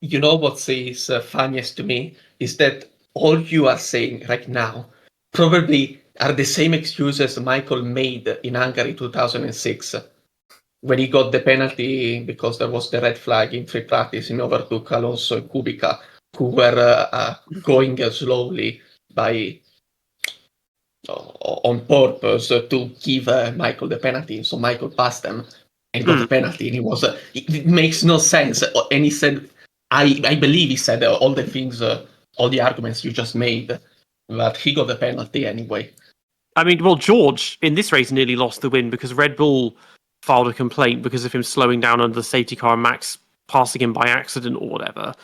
You know what is funniest to me is that all you are saying right now probably are the same excuses Michael made in Hungary 2006 when he got the penalty because there was the red flag in free practice and overtook Alonso and Kubica, who were going slowly by on purpose to give Michael the penalty. So Michael passed them and got the penalty, and it makes no sense. And he said, I believe he said all the things, all the arguments you just made, but he got the penalty anyway. I mean, well, George in this race nearly lost the win because Red Bull filed a complaint because of him slowing down under the safety car and Max passing him by accident or whatever.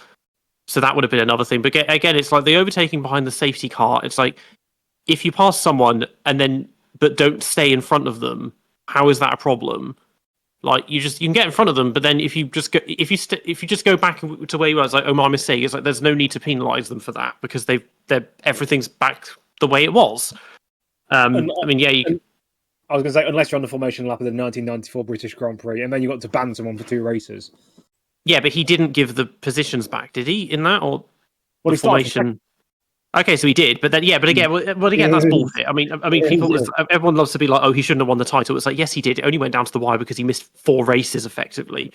So that would have been another thing. But again, it's like the overtaking behind the safety car. It's like, if you pass someone but don't stay in front of them, how is that a problem? Like, you can get in front of them, but then if you just go back to where you were, it's like, oh, my mistake. It's like, there's no need to penalise them for that because everything's back the way it was. I mean, yeah. I was going to say, unless you're on the formation lap of the 1994 British Grand Prix, and then you got to ban someone for 2 races. Yeah, but he didn't give the positions back, did he? In that, or the formation? Okay, so he did, but then again, that's bullshit. I mean, everyone loves to be like, oh, he shouldn't have won the title. It's like, yes, he did. It only went down to the wire because he missed 4 races effectively.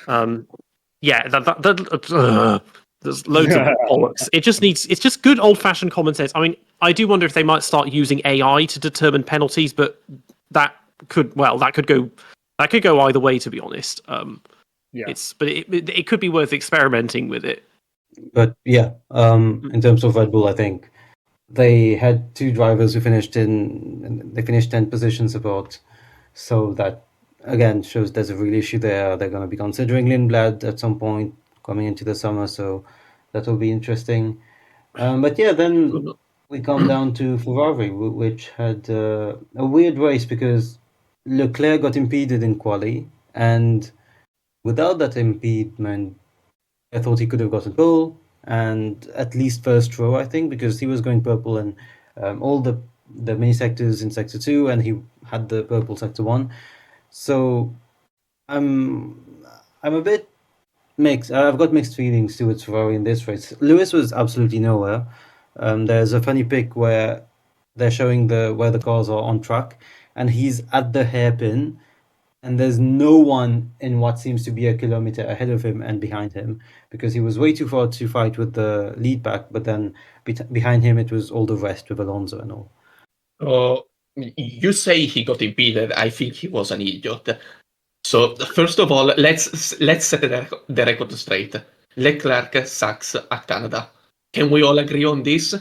Yeah, there's loads of bollocks. It's just good old-fashioned common sense. I mean, I do wonder if they might start using AI to determine penalties, but that could go either way, to be honest. It could be worth experimenting with it. But yeah, in terms of Red Bull, I think they had 2 drivers who finished 10 positions apart. So that again shows there's a real issue there. They're going to be considering Lindblad at some point coming into the summer, so that will be interesting. But yeah, then we come down to Ferrari, which had a weird race because Leclerc got impeded in quali, and without that impediment, I thought he could have gotten pole and at least first row, I think, because he was going purple and all the mini sectors in sector 2, and he had the purple sector 1. So I'm a bit mixed. I've got mixed feelings towards Ferrari in this race. Lewis was absolutely nowhere. There's a funny pic where they're showing where the cars are on track, and he's at the hairpin, and there's no one in what seems to be a kilometer ahead of him and behind him, because he was way too far to fight with the lead back, but then behind him it was all the rest with Alonso and all. You say he got impeded. I think he was an idiot. So first of all, let's set the record straight. Leclerc sucks at Canada. Can we all agree on this?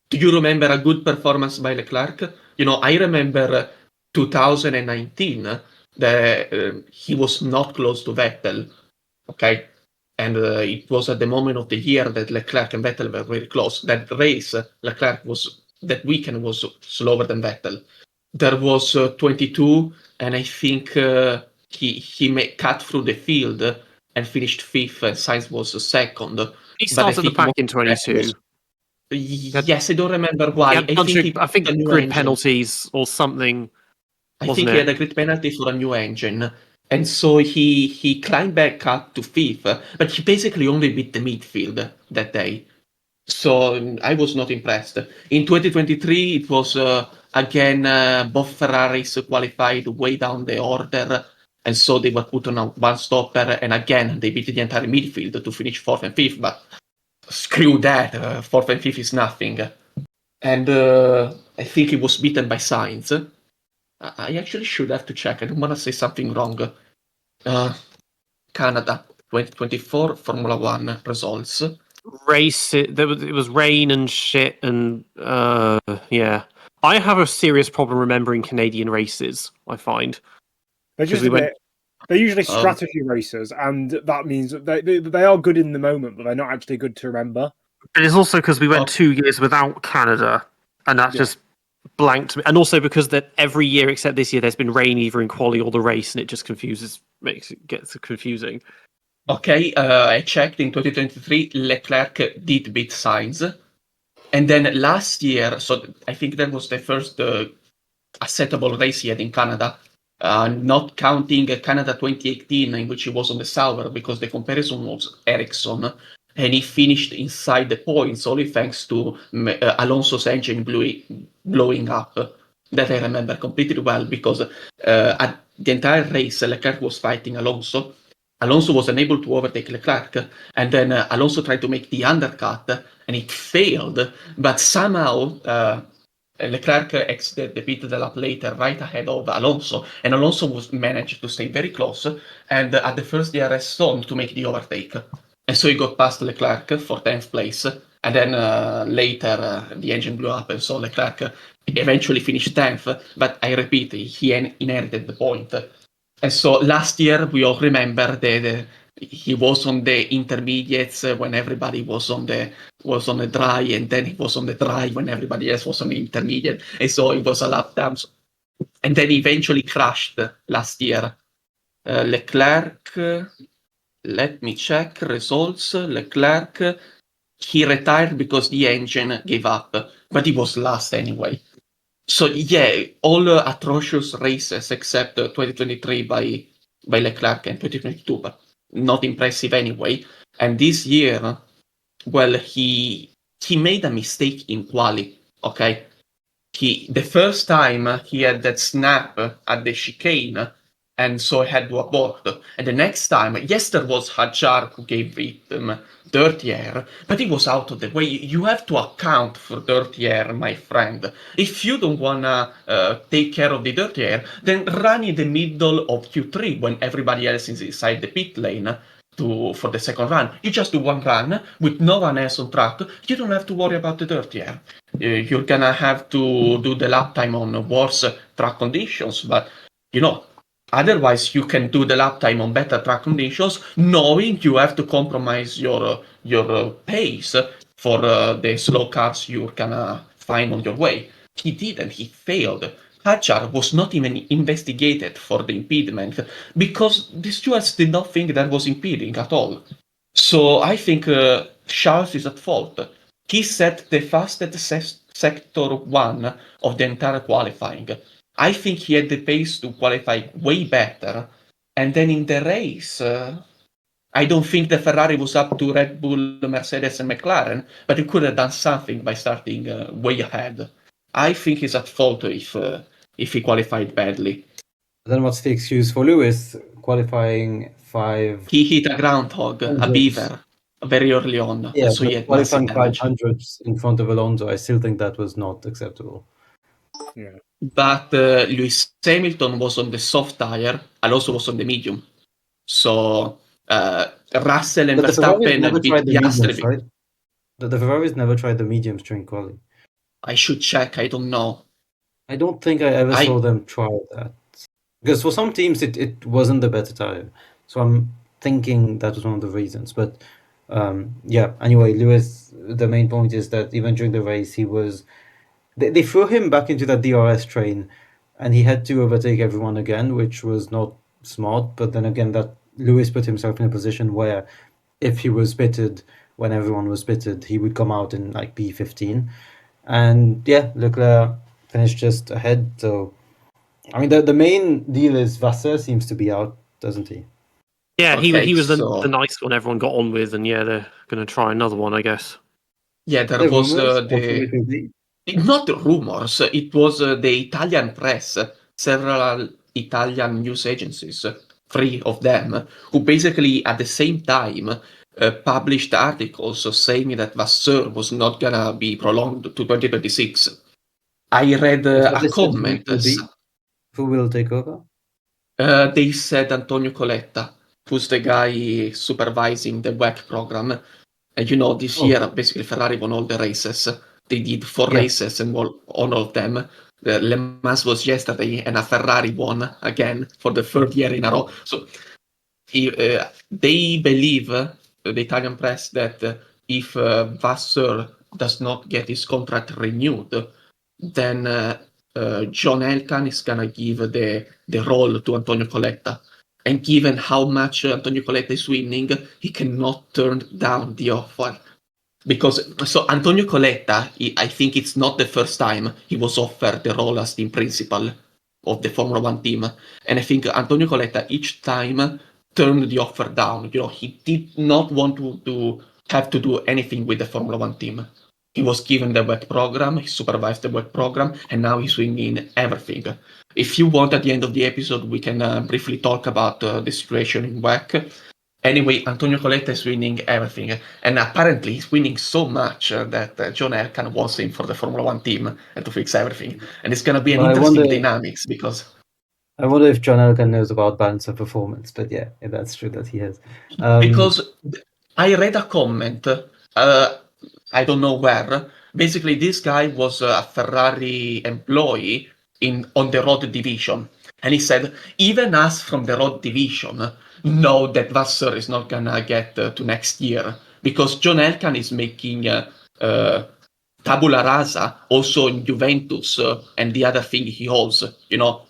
Do you remember a good performance by Leclerc? I remember 2019. He was not close to Vettel, okay? And it was at the moment of the year that Leclerc and Vettel were very close. That race, that weekend was slower than Vettel. There was 22, and I think he cut through the field and finished 5th, and Sainz was 2nd. He started the pack in 22. Yes, I don't remember why. I think grid penalties or something. I think he had a grid penalty for a new engine. And so he climbed back up to 5th, but he basically only beat the midfield that day. So I was not impressed. In 2023, it was again both Ferraris qualified way down the order, and so they were put on a one-stopper, and again they beat the entire midfield to finish 4th and 5th, but screw that, 4th and 5th is nothing. And I think he was beaten by Sainz. I actually should have to check. I don't want to say something wrong. Canada 2024 Formula 1 results. race. It was rain and shit, and yeah. I have a serious problem remembering Canadian races. I find They're just a bit. They're usually strategy racers, and that means they are good in the moment, but they're not actually good to remember. And it's also because we went 2 years without Canada, and that just blanked me. And also because that every year except this year, there's been rain either in quali or the race, and it just gets confusing. Okay, I checked in 2023, Leclerc did beat Sainz. And then last year, so I think that was the first acceptable race he had in Canada, not counting Canada 2018, in which he was on the Sauber, because the comparison was Ericsson, and he finished inside the points only thanks to Alonso's engine blowing up. That I remember completely well, because at the entire race, Leclerc was fighting Alonso. Alonso was unable to overtake Leclerc, and then Alonso tried to make the undercut, and it failed. But somehow Leclerc exited the pit the lap later, right ahead of Alonso, and Alonso managed to stay very close, and at the first DRS zone to make the overtake. And so he got past Leclerc for 10th place, and then later the engine blew up, and so Leclerc eventually finished 10th, but I repeat, he inherited the point. And so last year, we all remember that he was on the intermediates when everybody was on the dry, and then he was on the dry when everybody else was on the intermediate. And so it was a lap down. And then he eventually crashed last year. Leclerc, let me check results. Leclerc, he retired because the engine gave up, but he was last anyway. So yeah, all atrocious races except 2023 by Leclerc and 2022, but not impressive anyway. And this year, well, he made a mistake in quali. Okay, the first time he had that snap at the chicane, and so he had to abort. And the next time, yes, there was Hadjar who gave him dirty air, but he was out of the way. You have to account for dirty air, my friend. If you don't wanna take care of the dirty air, then run in the middle of Q3 when everybody else is inside the pit lane for the second run. You just do one run with no one else on track. You don't have to worry about the dirty air. You're gonna have to do the lap time on worse track conditions, but otherwise, you can do the lap time on better track conditions, knowing you have to compromise your pace for the slow cars you're gonna find on your way. He didn't. He failed. Hadjar was not even investigated for the impediment because the stewards did not think that was impeding at all. So I think Charles is at fault. He set the fastest sector 1 of the entire qualifying. I think he had the pace to qualify way better. And then in the race, I don't think the Ferrari was up to Red Bull, Mercedes, and McLaren, but he could have done something by starting way ahead. I think he's at fault if he qualified badly. Then what's the excuse for Lewis qualifying 5? He hit a groundhog, a beaver, very early on. Yeah, so he had qualifying massive damage. 500s in front of Alonso, I still think that was not acceptable. Yeah. But Lewis Hamilton was on the soft tire, Alonso was on the medium. So Russell and Verstappen beat Piastri. Right? The Ferraris never tried the mediums during quali. I should check, I don't know. I don't think I ever saw them try that. Because for some teams, it wasn't the better tire. So I'm thinking that was one of the reasons. But yeah, anyway, Lewis, the main point is that even during the race, he was... They threw him back into that DRS train, and he had to overtake everyone again, which was not smart. But then again, that Lewis put himself in a position where if he was pitted when everyone was pitted, he would come out in like P15. And yeah, Leclerc finished just ahead. So, I mean, the main deal is Vasseur seems to be out, doesn't he? Yeah, he was the nice one everyone got on with, and yeah, they're going to try another one, I guess. Yeah, there was not rumors, it was the Italian press, several Italian news agencies, 3 of them, who basically at the same time published articles saying that Vasseur was not gonna be prolonged to 2026. I read a comment. Who will take over? They said Antonio Coletta, who's the guy supervising the WEC program. And this Oh. year, basically, Ferrari won all the races. They did 4 Yeah. races and won all of them. The Le Mans was yesterday, and a Ferrari won again for the 3rd year in a row. So they believe, the Italian press, that if Vasseur does not get his contract renewed, then John Elkann is going to give the role to Antonio Coletta. And given how much Antonio Coletta is winning, he cannot turn down the offer. Because Antonio Coletta, I think it's not the first time he was offered the role as team principal of the Formula One team. And I think Antonio Coletta each time turned the offer down. He did not want to have to do anything with the Formula One team. He was given the WEC program, he supervised the WEC program, and now he's winning everything. If you want, at the end of the episode, we can briefly talk about the situation in WEC. Anyway, Antonio Coletta is winning everything, and apparently he's winning so much that John Elkann wants him for the Formula One team and to fix everything. And it's going to be an Well, I interesting wonder- dynamics because I wonder if John Elkann knows about balance of performance, but yeah, that's true that he has. because I read a comment, I don't know where. Basically, this guy was a Ferrari employee on the road division, and he said even us from the road division know that Vasseur is not gonna get to next year because John Elkann is making tabula rasa also in Juventus and the other thing he holds.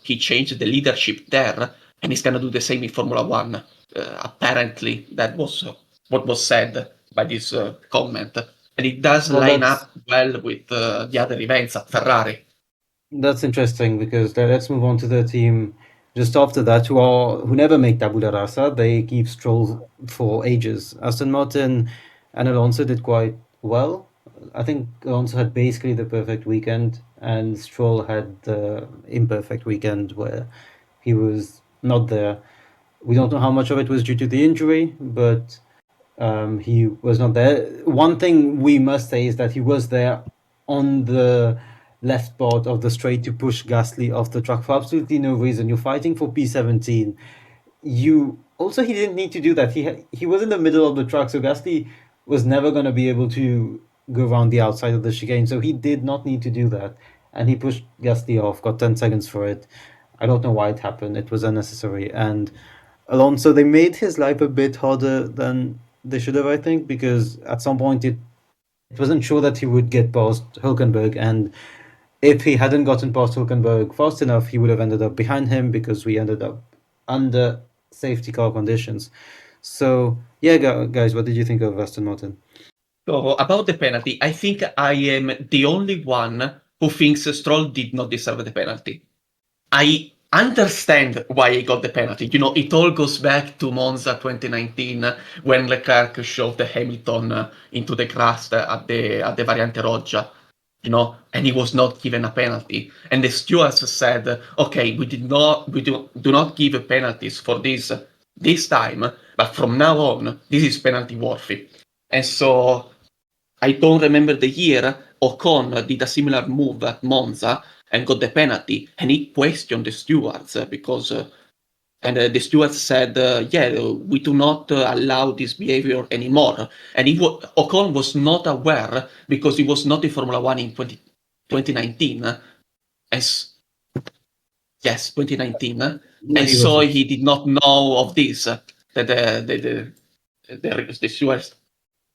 He changed the leadership there, and he's gonna do the same in Formula One. Apparently, that was what was said by this comment, and it does Well, line that's- up well with the other events at Ferrari. That's interesting because let's move on to the team just after that who never make tabula rasa. They keep Stroll for ages. Aston Martin and Alonso did quite well. I think Alonso had basically the perfect weekend, and Stroll had the imperfect weekend where he was not there. We don't know how much of it was due to the injury, but he was not there. One thing we must say is that he was there on the left part of the straight to push Gasly off the track for absolutely no reason. You're fighting for P17. He didn't need to do that. He was in the middle of the track, so Gasly was never going to be able to go around the outside of the chicane. So he did not need to do that, and he pushed Gasly off. Got 10 seconds for it. I don't know why it happened. It was unnecessary. And Alonso, they made his life a bit harder than they should have, I think, because at some point it wasn't sure that he would get past Hülkenberg, and if he hadn't gotten past Hülkenberg fast enough, he would have ended up behind him because we ended up under safety car conditions. So, yeah, guys, what did you think of Aston Martin? So about the penalty, I think I am the only one who thinks Stroll did not deserve the penalty. I understand why he got the penalty. It all goes back to Monza 2019 when Leclerc shoved Hamilton into the grass at the Variante Roggia, and he was not given a penalty. And the stewards said, okay, we do not give penalties for this time, but from now on, this is penalty worthy. And so I don't remember the year, Ocon did a similar move at Monza and got the penalty, and he questioned the stewards because the stewards said, we do not allow this behavior anymore. And Ocon was not aware because he was not in Formula One in 2019. 2019. And so he did not know of this, that the stewards,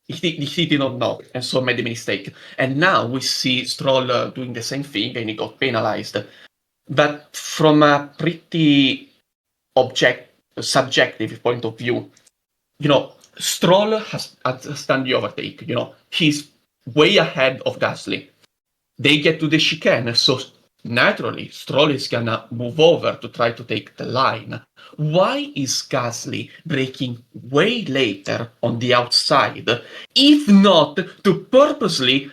he did not know, and so made a mistake. And now we see Stroll doing the same thing, and he got penalized. But from a pretty subjective point of view, Stroll has done the overtake. He's way ahead of Gasly. They get to the chicane, so naturally Stroll is gonna move over to try to take the line. Why is Gasly braking way later on the outside, if not to purposely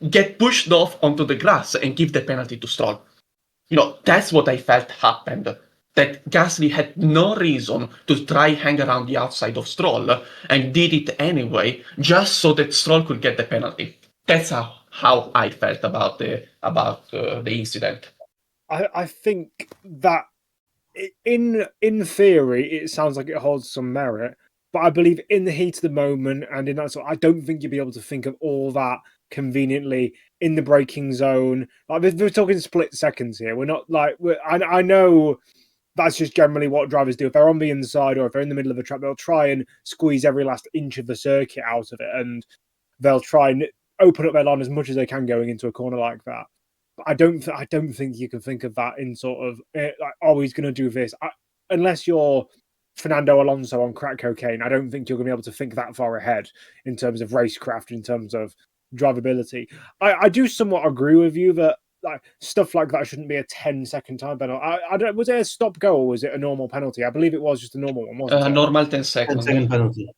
get pushed off onto the grass and give the penalty to Stroll? That's what I felt happened. That Gasly had no reason to try hang around the outside of Stroll and did it anyway, just so that Stroll could get the penalty. That's how I felt about the incident. I think that in theory it sounds like it holds some merit, But I believe in the heat of the moment and in that sort, I don't think you'll be able to think of all that conveniently in the braking zone. Like we're talking split seconds here. We're not like I know that's just generally what drivers do. If they're on the inside or if they're in the middle of the track, they'll try and squeeze every last inch of the circuit out of it, and they'll try and open up their line as much as they can going into a corner like that. But I don't think you can think of that in sort of like, oh, he's going to do this, unless you're Fernando Alonso on crack cocaine. I don't think you're going to be able to think that far ahead in terms of racecraft, in terms of drivability. I do somewhat agree with you that like stuff like that shouldn't be a 10-second time penalty. I don't. Was it a stop go or was it a normal penalty? I believe it was just a normal one, wasn't it? Normal 10 seconds. 10-second penalty.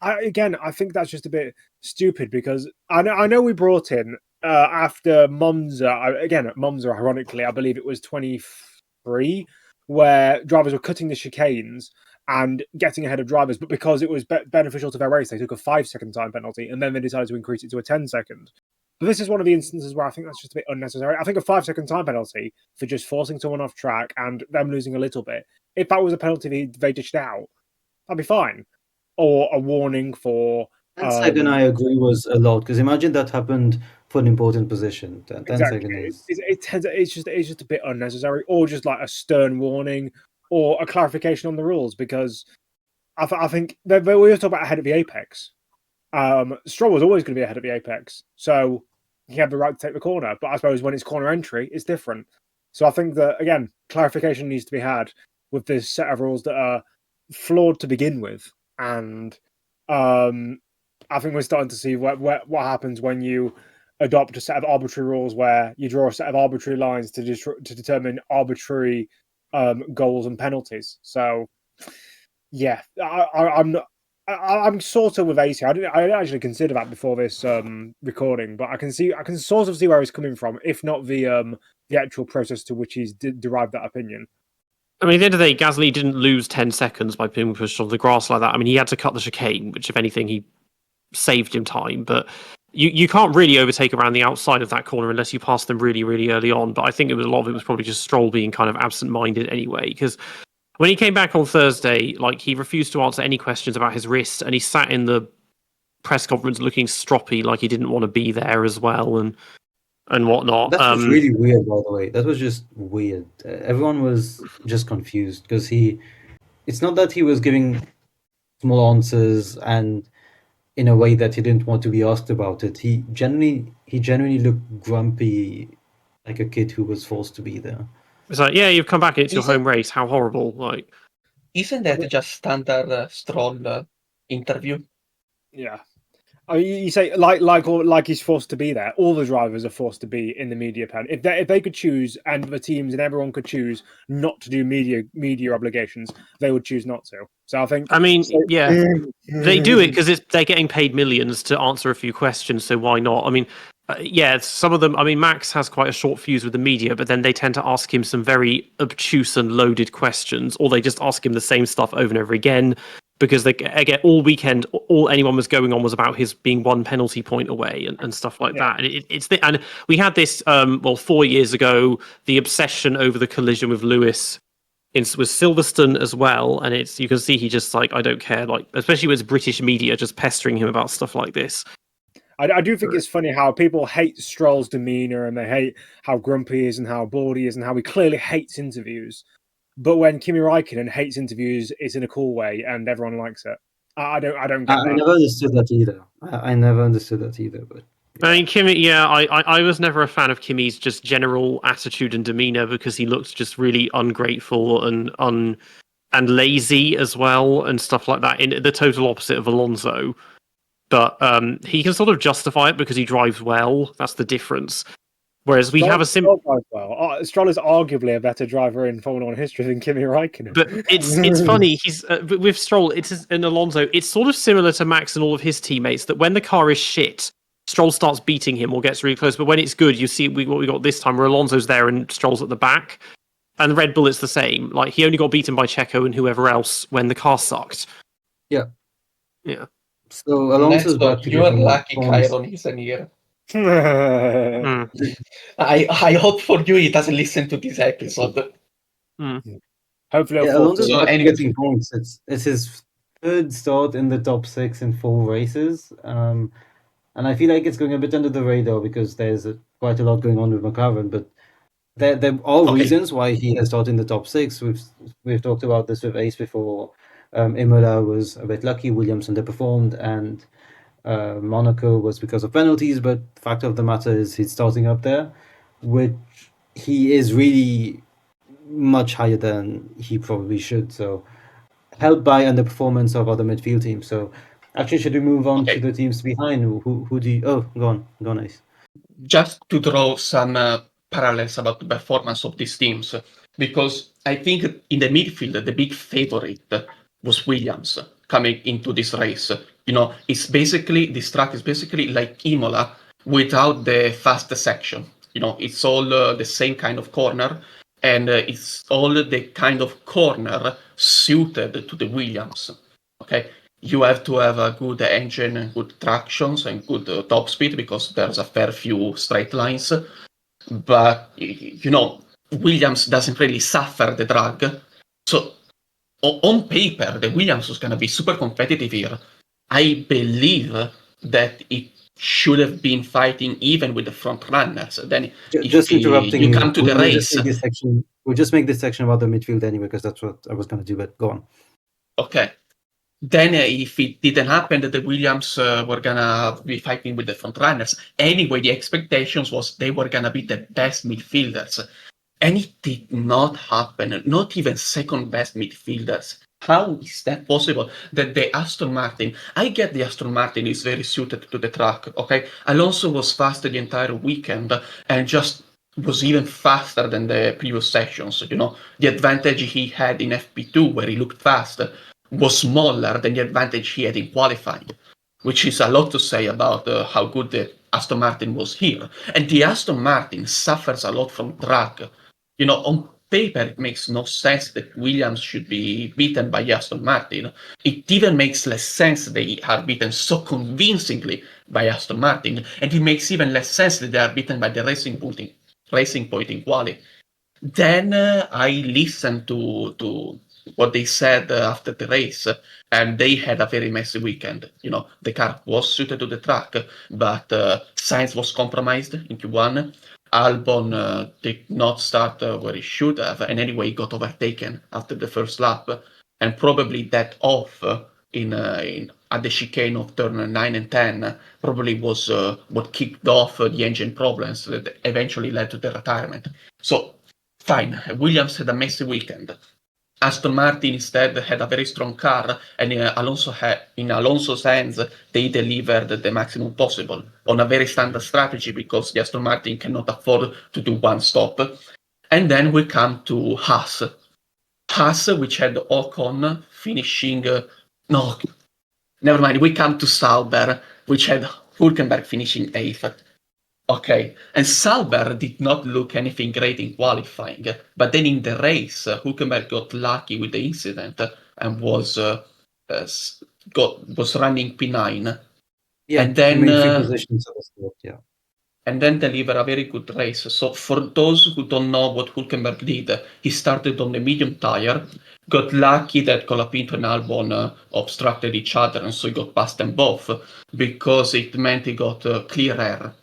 I think that's just a bit stupid because I know we brought in after Monza again at Monza. Ironically, I believe it was 23, where drivers were cutting the chicanes and getting ahead of drivers, but because it was beneficial to their race, they took a 5-second time penalty, and then they decided to increase it to a 10-second. But this is one of the instances where I think that's just a bit unnecessary. I think a 5-second time penalty for just forcing someone off track and them losing a little bit, if that was a penalty they dished out, that'd be fine. Or a warning for... 10-second, I agree, was a lot, because imagine that happened for an important position. 10 exactly. seconds. It's just a bit unnecessary, or just like a stern warning, or a clarification on the rules, because I think we were talking about ahead of the apex. Stroll was always going to be ahead of the apex, so he had the right to take the corner. But I suppose when it's corner entry, it's different. So I think that, again, clarification needs to be had with this set of rules that are flawed to begin with. And I think we're starting to see what happens when you adopt a set of arbitrary rules where you draw a set of arbitrary lines to determine arbitrary goals and penalties. So, yeah, I'm sort of with AC. I didn't actually consider that before this recording, but I can sort of see where he's coming from, if not the actual process to which he's derived that opinion. I mean, at the end of the day, Gasly didn't lose 10 seconds by being pushed on the grass like that. I mean, he had to cut the chicane, which, if anything, he saved him time. But you can't really overtake around the outside of that corner unless you pass them really, really early on. But I think a lot of it was probably just Stroll being kind of absent-minded anyway, because when he came back on Thursday, like, he refused to answer any questions about his wrist, and he sat in the press conference looking stroppy, like he didn't want to be there as well, and whatnot. That was really weird, by the way. That was just weird. Everyone was just confused because it's not that he was giving small answers and in a way that he didn't want to be asked about it. He genuinely looked grumpy, like a kid who was forced to be there. It's like, yeah, you've come back, it's your home race. How horrible! Like, isn't that just standard Stroll interview? Yeah. I mean, you say like he's forced to be there. All the drivers are forced to be in the media pen. If they could choose, and the teams and everyone could choose not to do media obligations, they would choose not to. So I think. I mean, yeah, they do it because they're getting paid millions to answer a few questions. So why not? I mean, yeah, some of them. I mean, Max has quite a short fuse with the media, but then they tend to ask him some very obtuse and loaded questions, or they just ask him the same stuff over and over again. Because again, all weekend, all anyone was going on was about his being one penalty point away and stuff like that. And and we had this 4 years ago, the obsession over the collision with Lewis with Silverstone as well. And you can see he just like, I don't care, like, especially with British media just pestering him about stuff like this. I do think it's funny how people hate Stroll's demeanor and they hate how grumpy he is and how bored he is and how he clearly hates interviews. But when Kimi Räikkönen hates interviews, it's in a cool way, and everyone likes it. I don't get that. I never understood that either. I never understood that either. But I mean, Kimi, yeah, I was never a fan of Kimi's just general attitude and demeanor because he looked just really ungrateful and lazy as well and stuff like that. In the total opposite of Alonso, but he can sort of justify it because he drives well. That's the difference. Whereas we have a simple. Stroll is arguably a better driver in Formula 1 history than Kimi Räikkönen. But it's funny. He's with Stroll. In Alonso. It's sort of similar to Max and all of his teammates. That when the car is shit, Stroll starts beating him or gets really close. But when it's good, you see what we got this time, where Alonso's there and Stroll's at the back. And Red Bull, it's the same. Like he only got beaten by Checo and whoever else when the car sucked. Yeah. So Nedzo, Alonso's back to you are lucky Ciaron isn't here. I hope for you he doesn't listen to this episode. Hopefully, Alonso's back to getting points. It's his could start in the top 6 in 4 races. And I feel like it's going a bit under the radar because there's quite a lot going on with McLaren, but there are Okay. reasons why he has started in the top 6. We've talked about this with Ace before. Imola was a bit lucky, Williams underperformed, and Monaco was because of penalties, but the fact of the matter is he's starting up there, which he is really much higher than he probably should. So helped by underperformance of other midfield teams. So actually, should we move on Okay. to the teams behind? Who do you? Oh, go on, Ace. Just to draw some parallels about the performance of these teams, because I think in the midfield, the big favorite was Williams coming into this race. It's basically, this track is basically like Imola without the fast section. It's all the same kind of corner, and it's all the kind of corner suited to the Williams. Okay, you have to have a good engine and good tractions and good top speed because there's a fair few straight lines. But, Williams doesn't really suffer the drag. So, on paper, the Williams was going to be super competitive here. I believe that it should have been fighting even with the front runners. Then, Just interrupting you come to the race. We'll just make this section about the midfield anyway, because that's what I was going to do. But go on. Okay. Then if it didn't happen that the Williams were going to be fighting with the front runners, anyway, the expectations was they were going to be the best midfielders. And it did not happen, not even second best midfielders. How is that possible? That the Aston Martin, I get the Aston Martin is very suited to the track, okay? Alonso was fast the entire weekend and just was even faster than the previous sessions, The advantage he had in FP2 where he looked fast was smaller than the advantage he had in qualifying, which is a lot to say about how good the Aston Martin was here. And the Aston Martin suffers a lot from drag. On paper, it makes no sense that Williams should be beaten by Aston Martin. It even makes less sense that they are beaten so convincingly by Aston Martin, and it makes even less sense that they are beaten by the Racing Point in quali. Then I listened to what they said after the race, and they had a very messy weekend. The car was suited to the track, but Sainz was compromised in Q1. Albon did not start where he should have, and anyway got overtaken after the first lap, and probably that off at the chicane of turn 9 and 10 probably was what kicked off the engine problems that eventually led to the retirement. So fine, Williams had a messy weekend. Aston Martin instead had a very strong car, and in Alonso's hands, they delivered the maximum possible on a very standard strategy because the Aston Martin cannot afford to do one stop. And then we come to Haas, which had Ocon finishing. No, never mind. We come to Sauber, which had Hülkenberg finishing 8th. Okay, and Sauber did not look anything great in qualifying, but then in the race, Hülkenberg got lucky with the incident and was running P9. Yeah, and then made 3 positions at the start, yeah. And then deliver a very good race. So for those who don't know what Hülkenberg did, he started on the medium tire, got lucky that Colapinto and Albon obstructed each other, and so he got past them both because it meant he got clear air.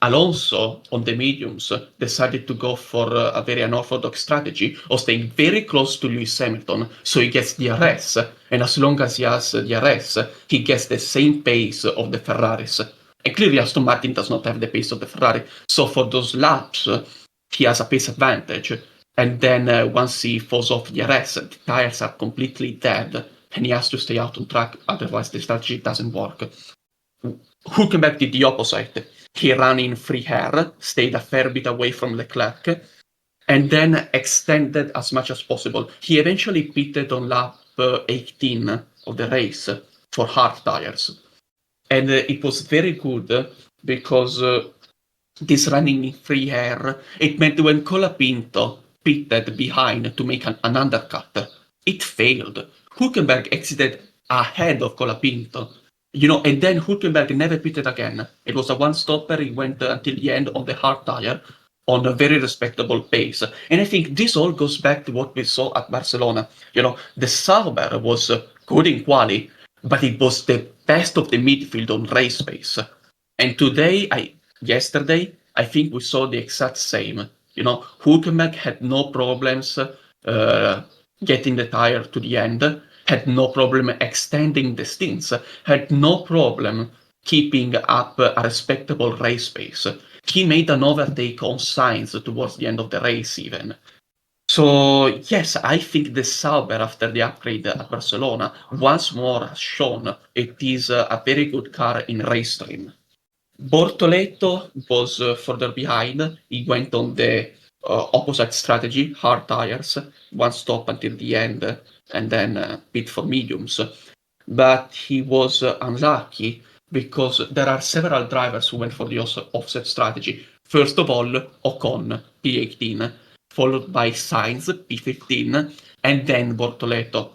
Alonso on the mediums decided to go for a very unorthodox strategy of staying very close to Lewis Hamilton so he gets DRS, and as long as he has DRS, he gets the same pace of the Ferraris. And clearly Aston Martin does not have the pace of the Ferrari, so for those laps, he has a pace advantage. And then once he falls off DRS, the tires are completely dead, and he has to stay out on track, otherwise the strategy doesn't work. Hülkenberg did the opposite. He ran in free air, stayed a fair bit away from Leclerc, and then extended as much as possible. He eventually pitted on lap 18 of the race for hard tires. And it was very good because this running in free air, it meant when Colapinto pitted behind to make an undercut, it failed. Hülkenberg exited ahead of Colapinto. And then Hülkenberg never pitted again. It was a one-stopper. He went until the end on the hard tire on a very respectable pace. And I think this all goes back to what we saw at Barcelona. The Sauber was good in quali, but it was the best of the midfield on race pace. And yesterday, I think we saw the exact same. Hülkenberg had no problems getting the tire to the end, had no problem extending the stints, had no problem keeping up a respectable race pace. He made an overtake on Sainz towards the end of the race even. So yes, I think the Sauber after the upgrade at Barcelona once more has shown it is a very good car in race trim. Bortoleto was further behind. He went on the opposite strategy, hard tires, one stop until the end, and then pit for mediums. But he was unlucky because there are several drivers who went for the offset strategy. First of all, Ocon, P18, followed by Sainz, P15, and then Bortoleto.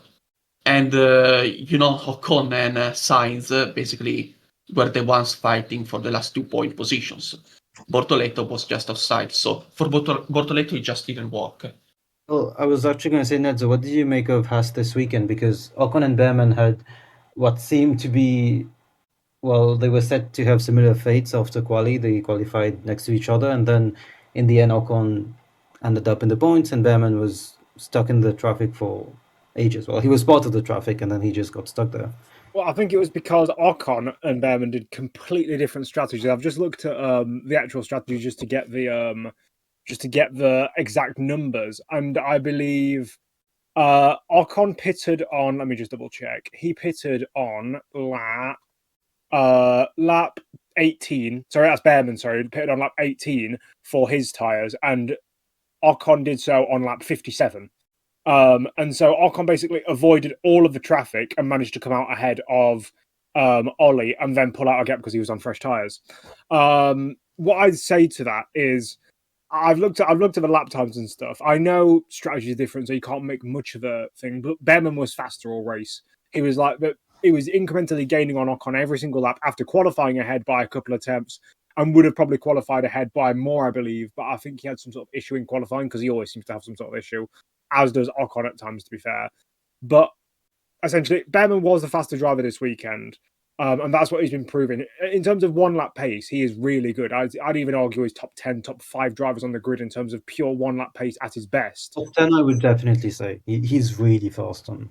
And, Ocon and Sainz basically were the ones fighting for the last 2 point positions. Bortoleto was just outside, so for Bortoleto it just didn't work. Well, I was actually going to say, Nedzo, what did you make of Haas this weekend? Because Ocon and Behrman had what seemed to be, well, they were set to have similar fates after quali. They qualified next to each other, and then in the end, Ocon ended up in the points, and Behrman was stuck in the traffic for ages. Well, he was part of the traffic, and then he just got stuck there. Well, I think it was because Ocon and Behrman did completely different strategies. I've just looked at the actual strategy just to get the exact numbers, and I believe Ocon pitted on. Let me just double check. He pitted on lap 18. Sorry, that's Behrman. Sorry, he pitted on lap 18 for his tires, and Ocon did so on lap 57. And so Ocon basically avoided all of the traffic and managed to come out ahead of Ollie and then pull out a gap because he was on fresh tires. What I'd say to that is I've looked at the lap times and stuff. I know strategy is different, so you can't make much of a thing. But Behrman was faster all race. He was incrementally gaining on Ocon every single lap after qualifying ahead by a couple of attempts, and would have probably qualified ahead by more, I believe. But I think he had some sort of issue in qualifying because he always seems to have some sort of issue, as does Ocon at times, to be fair. But essentially, Behrman was the faster driver this weekend, and that's what he's been proving. In terms of one-lap pace, he is really good. I'd even argue he's top 10, top 5 drivers on the grid in terms of pure one-lap pace at his best. Top 10, I would definitely say. He's really fast on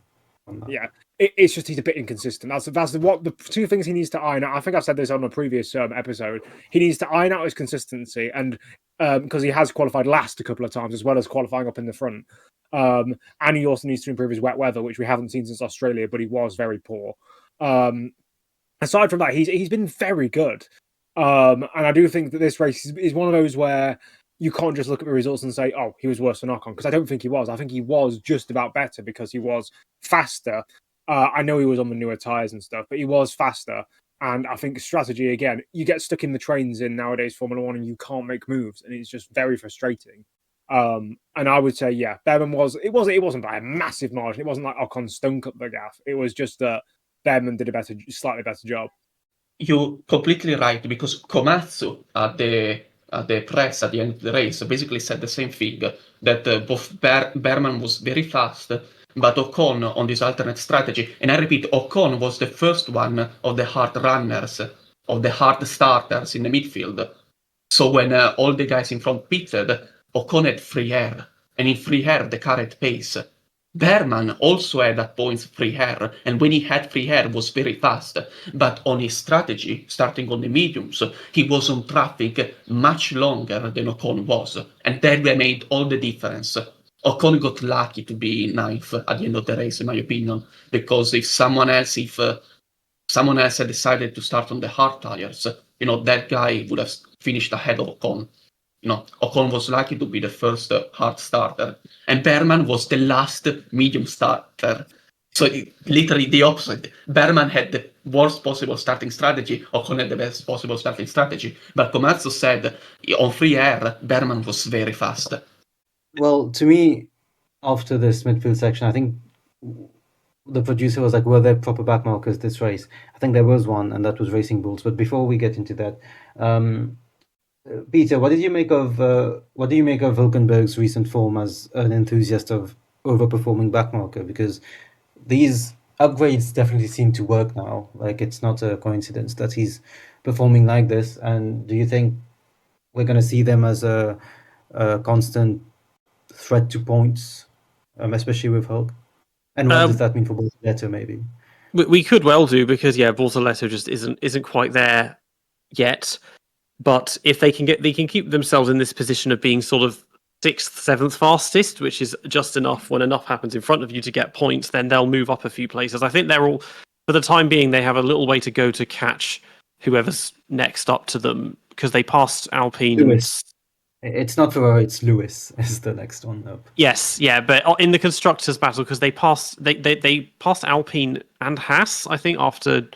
that. Yeah, it's just he's a bit inconsistent. That's the two things he needs to iron out. I think I've said this on a previous episode. He needs to iron out his consistency, and because he has qualified last a couple of times as well as qualifying up in the front. And he also needs to improve his wet weather, which we haven't seen since Australia, but he was very poor. Aside from that, he's been very good. And I do think that this race is one of those where you can't just look at the results and say, oh, he was worse than Ocon, because I don't think he was. I think he was just about better because he was faster. I know he was on the newer tyres and stuff, but he was faster. And I think strategy, again, you get stuck in the trains in nowadays Formula One and you can't make moves, and it's just very frustrating. And I would say, yeah, Behrman it wasn't by a massive margin. It wasn't like Ocon stunk up the gaff. It was just that Behrman did a slightly better job. You're completely right, because Komatsu at the press at the end of the race basically said the same thing, that both Behrman was very fast, but Ocon on this alternate strategy, and I repeat, Ocon was the first one of the hard runners, of the hard starters in the midfield. So when all the guys in front pitted, Ocon had free air, and in free air the car had pace. Behrman also had at points free air, and when he had free air was very fast. But on his strategy, starting on the mediums, he was on traffic much longer than Ocon was, and that made all the difference. Ocon got lucky to be ninth at the end of the race, in my opinion, because if someone else had decided to start on the hard tires, that guy would have finished ahead of Ocon. Ocon was lucky to be the first hard starter, and Behrman was the last medium starter. So literally the opposite. Behrman had the worst possible starting strategy, Ocon had the best possible starting strategy. But Komatsu said on free air, Behrman was very fast. Well, to me, after this midfield section, I think the producer was like, were there proper backmarkers this race? I think there was one, and that was Racing Bulls. But before we get into that, Peter, what do you make of Hülkenberg's recent form as an enthusiast of overperforming backmarker? Because these upgrades definitely seem to work now. Like, it's not a coincidence that he's performing like this. And do you think we're going to see them as a constant threat to points, especially with Hulk? And what does that mean for Bortoleto, maybe? We could well do, because Bortoleto just isn't quite there yet. But if they can keep themselves in this position of being sort of 6th, 7th fastest, which is just enough when enough happens in front of you to get points, then they'll move up a few places. I think they're all, for the time being, they have a little way to go to catch whoever's next up to them, because they passed Alpine. Lewis. It's not Ferrari, it's Lewis is the next one up. Yes, yeah, but in the constructors' battle, because they passed Alpine and Haas, I think, after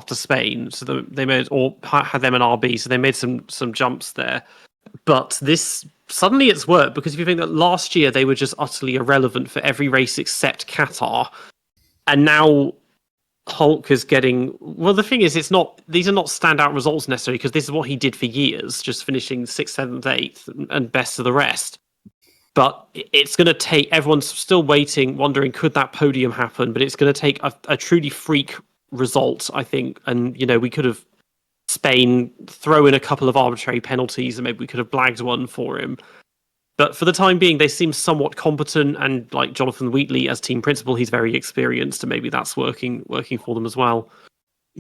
Spain, so they made, or had them an RB, so they made some jumps there. But this suddenly it's worked, because if you think that last year they were just utterly irrelevant for every race except Qatar, and now Hulk is getting, well, the thing is, these are not standout results necessarily, because this is what he did for years, just finishing 6th, 7th, 8th, and best of the rest. But it's going to take, everyone's still waiting, wondering, could that podium happen? But it's going to take a truly freak result, I think. And, we could have Spain throw in a couple of arbitrary penalties, and maybe we could have blagged one for him. But for the time being, they seem somewhat competent, and like Jonathan Wheatley as team principal, he's very experienced, and maybe that's working for them as well.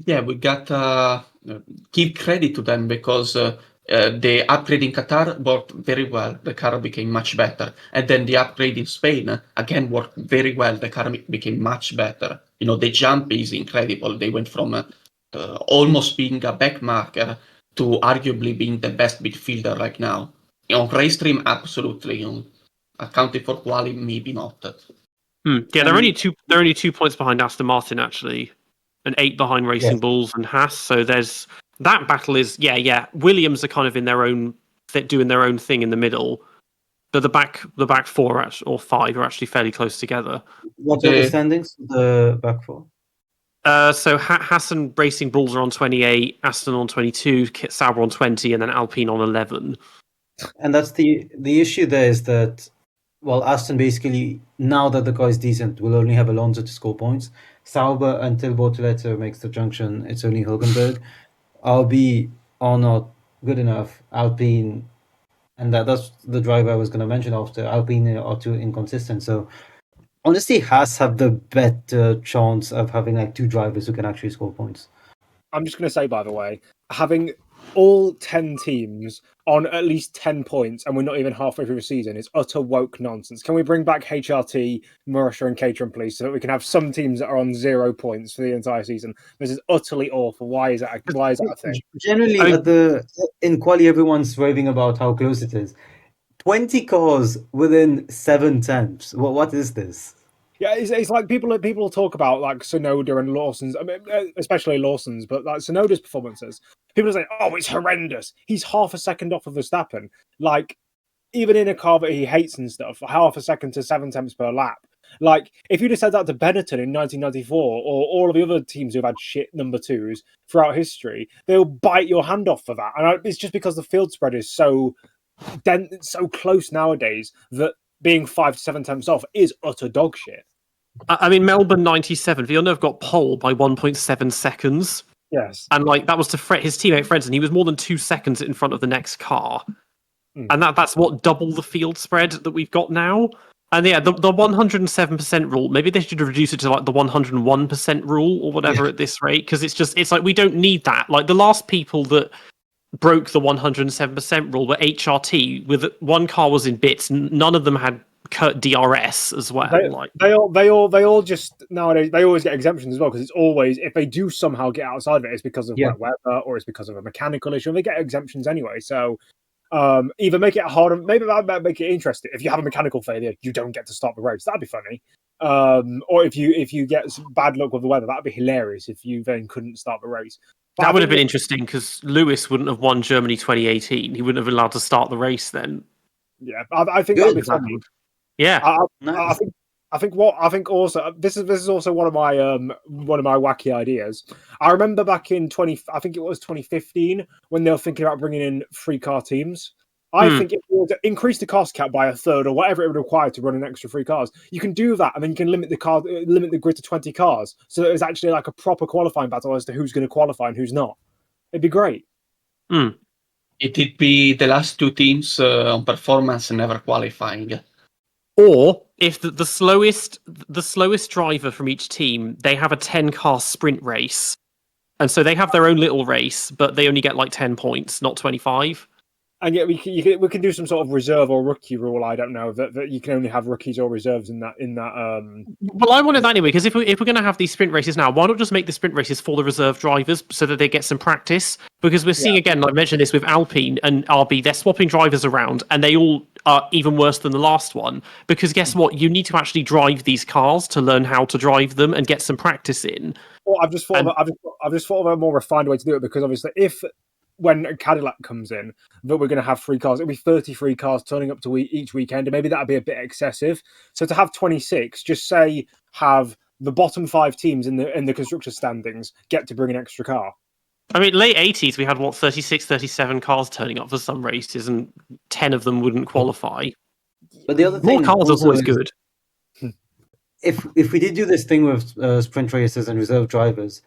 Yeah, we got give credit to them, because the upgrade in Qatar worked very well. The car became much better, and then the upgrade in Spain again worked very well. The car became much better. The jump is incredible. They went from almost being a backmarker to arguably being the best midfielder right now. On race stream, absolutely. Accounting for quali, maybe not. Yeah, they're only 2 points behind Aston Martin, actually, and 8 behind Racing Bulls and Haas. So there's that battle is Williams are kind of in their own, doing their own thing in the middle, but the back 4 or 5 are actually fairly close together. What are the standings? The back 4. So Haas and Racing Bulls are on 28, Aston on 22, Sauber on 20, and then Alpine on 11. And that's the issue there, is that, well, Aston basically, now that the car is decent, will only have Alonso to score points. Sauber, until Bortoleto makes the junction, it's only Hulkenberg. RB are not good enough. Alpine, and that's the driver I was going to mention after, Alpine are too inconsistent. So honestly, Haas have the better chance of having like 2 drivers who can actually score points. I'm just going to say, by the way, having all 10 teams on at least 10 points, and we're not even halfway through the season, is utter woke nonsense. Can we bring back HRT, Marisha, and Caterham, please, so that we can have some teams that are on 0 points for the entire season? This is utterly awful. Why is that a thing? Generally, in quali, everyone's raving about how close it is. 20 cars within 7 tenths. What is this? Yeah, it's like people talk about like Tsunoda and Lawson's, I mean, especially Lawson's, but like Tsunoda's performances. People say, "Oh, it's horrendous. He's half a second off of Verstappen." Like, even in a car that he hates and stuff, half a second to 7 tenths per lap. Like, if you'd have said that to Benetton in 1994, or all of the other teams who've had shit number 2s throughout history, they'll bite your hand off for that. And it's just because the field spread is so so close nowadays that being 5 to 7 tenths off is utter dog shit. I mean, Melbourne 97, Villeneuve got pole by 1.7 seconds. Yes. And like that was to his teammate Frentzen. He was more than 2 seconds in front of the next car. And that's what, double the field spread that we've got now. And yeah, the 107% rule, maybe they should reduce it to like the 101% rule or whatever at this rate, because it's like we don't need that. Like the last people that broke the 107% rule were HRT, with one car was in bits, none of them had DRS as well. They all just nowadays, they always get exemptions as well, because it's always, if they do somehow get outside of it, it's because of wet weather or it's because of a mechanical issue. They get exemptions anyway. So either make it harder, maybe that make it interesting. If you have a mechanical failure, you don't get to start the race. That'd be funny. Or if you get some bad luck with the weather, that'd be hilarious if you then couldn't start the race. But that would have been interesting, because Lewis wouldn't have won Germany 2018. He wouldn't have been allowed to start the race then. Yeah, I think that'd be funny. Yeah, I think also this is also one of my wacky ideas. I remember back in 2015 when they were thinking about bringing in 3 car teams. I think if we were to increase the cost cap by a third or whatever it would require to run an extra 3 cars, you can do that, and then you can limit the grid to 20 cars, so that it's actually like a proper qualifying battle as to who's going to qualify and who's not. It'd be great. It'd be the last 2 teams on performance never qualifying. Or if the slowest driver from each team, they have a 10-car sprint race, and so they have their own little race, but they only get like 10 points, not 25. And yet we can do some sort of reserve or rookie rule. I don't know that you can only have rookies or reserves in that. Well, I wanted that anyway, because if we're going to have these sprint races now, why not just make the sprint races for the reserve drivers so that they get some practice? Because we're seeing again, I mentioned this with Alpine and RB, they're swapping drivers around, and they all are even worse than the last one. Because guess what? You need to actually drive these cars to learn how to drive them and get some practice in. Well, I've just thought of a more refined way to do it, because obviously when Cadillac comes in, that we're going to have 3 cars. It'll be 33 cars turning up to each weekend, and maybe that'd be a bit excessive. So to have 26, just say have the bottom 5 teams in the constructor standings get to bring an extra car. I mean, late 80s, we had 36, 37 cars turning up for some races, and 10 of them wouldn't qualify. But the other thing, more cars is always good. If we did do this thing with sprint races and reserve drivers,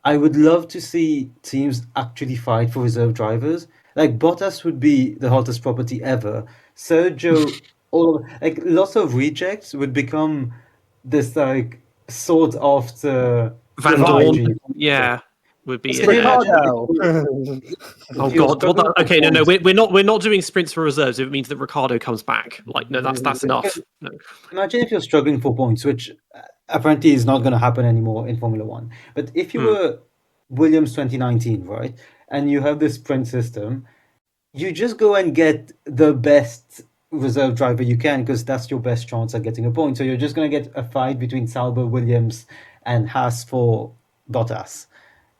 I would love to see teams actually fight for reserve drivers. Like Bottas would be the hottest property ever. Sergio, lots of rejects would become this like sort of the Van Dorn, would be it. Oh god! Okay, no, we're not doing sprints for reserves. If it means that Ricciardo comes back, like no, that's enough. No. Imagine if you're struggling for points, which apparently is not going to happen anymore in Formula One. But if you were Williams 2019, right, and you have this sprint system, you just go and get the best reserve driver you can, because that's your best chance at getting a point. So you're just going to get a fight between Sauber, Williams, and Haas for Bottas.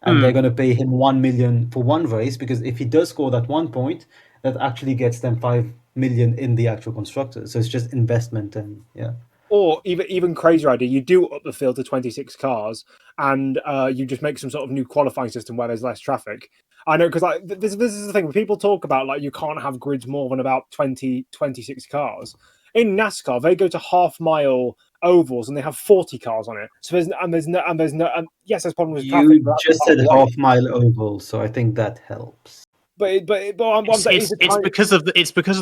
And they're going to pay him 1 million for one race, because if he does score that 1 point, that actually gets them 5 million in the actual constructor. So it's just investment, and Or even crazier idea, you do up the field to 26 cars, and you just make some sort of new qualifying system where there's less traffic. I know, because like this is the thing. When people talk about like you can't have grids more than about 26 cars. In NASCAR, they go to half-mile ovals and they have 40 cars on it. So there's yes, there's problems with traffic. You just said half-mile oval, so I think that helps. But it's because of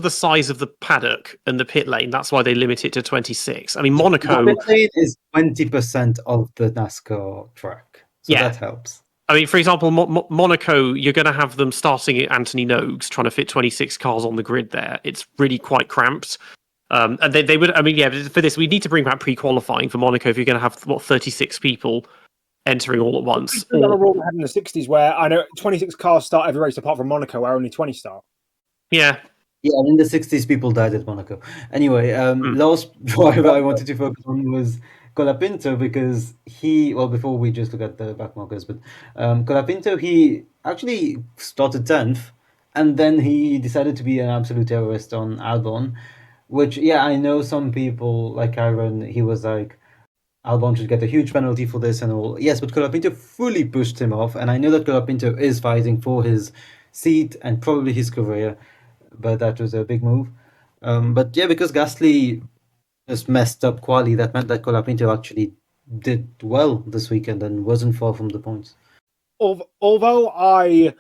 the size of the paddock and the pit lane. That's why they limit it to 26. I mean, Monaco The pit lane is 20% of the NASCAR track, so that helps. I mean, for example, Monaco, you're going to have them starting at Anthony Nogues trying to fit 26 cars on the grid there. It's really quite cramped. And they would, I mean, for this, we need to bring back pre-qualifying for Monaco if you're going to have, 36 people entering all at once. We had a rule we had in the 60s where I know 26 cars start every race apart from Monaco, where only 20 start. Yeah. Yeah, in the 60s, people died at Monaco. Anyway, last driver I wanted to focus on was Colapinto, because before we just look at the back markers, but Colapinto, he actually started 10th, and then he decided to be an absolute terrorist on Albon, which, I know some people, like Ciaron, he was like, Albon should get a huge penalty for this and all. Yes, but Colapinto fully pushed him off, and I know that Colapinto is fighting for his seat and probably his career, but that was a big move. Because Gasly just messed up quali, that meant that Colapinto actually did well this weekend and wasn't far from the points. Although I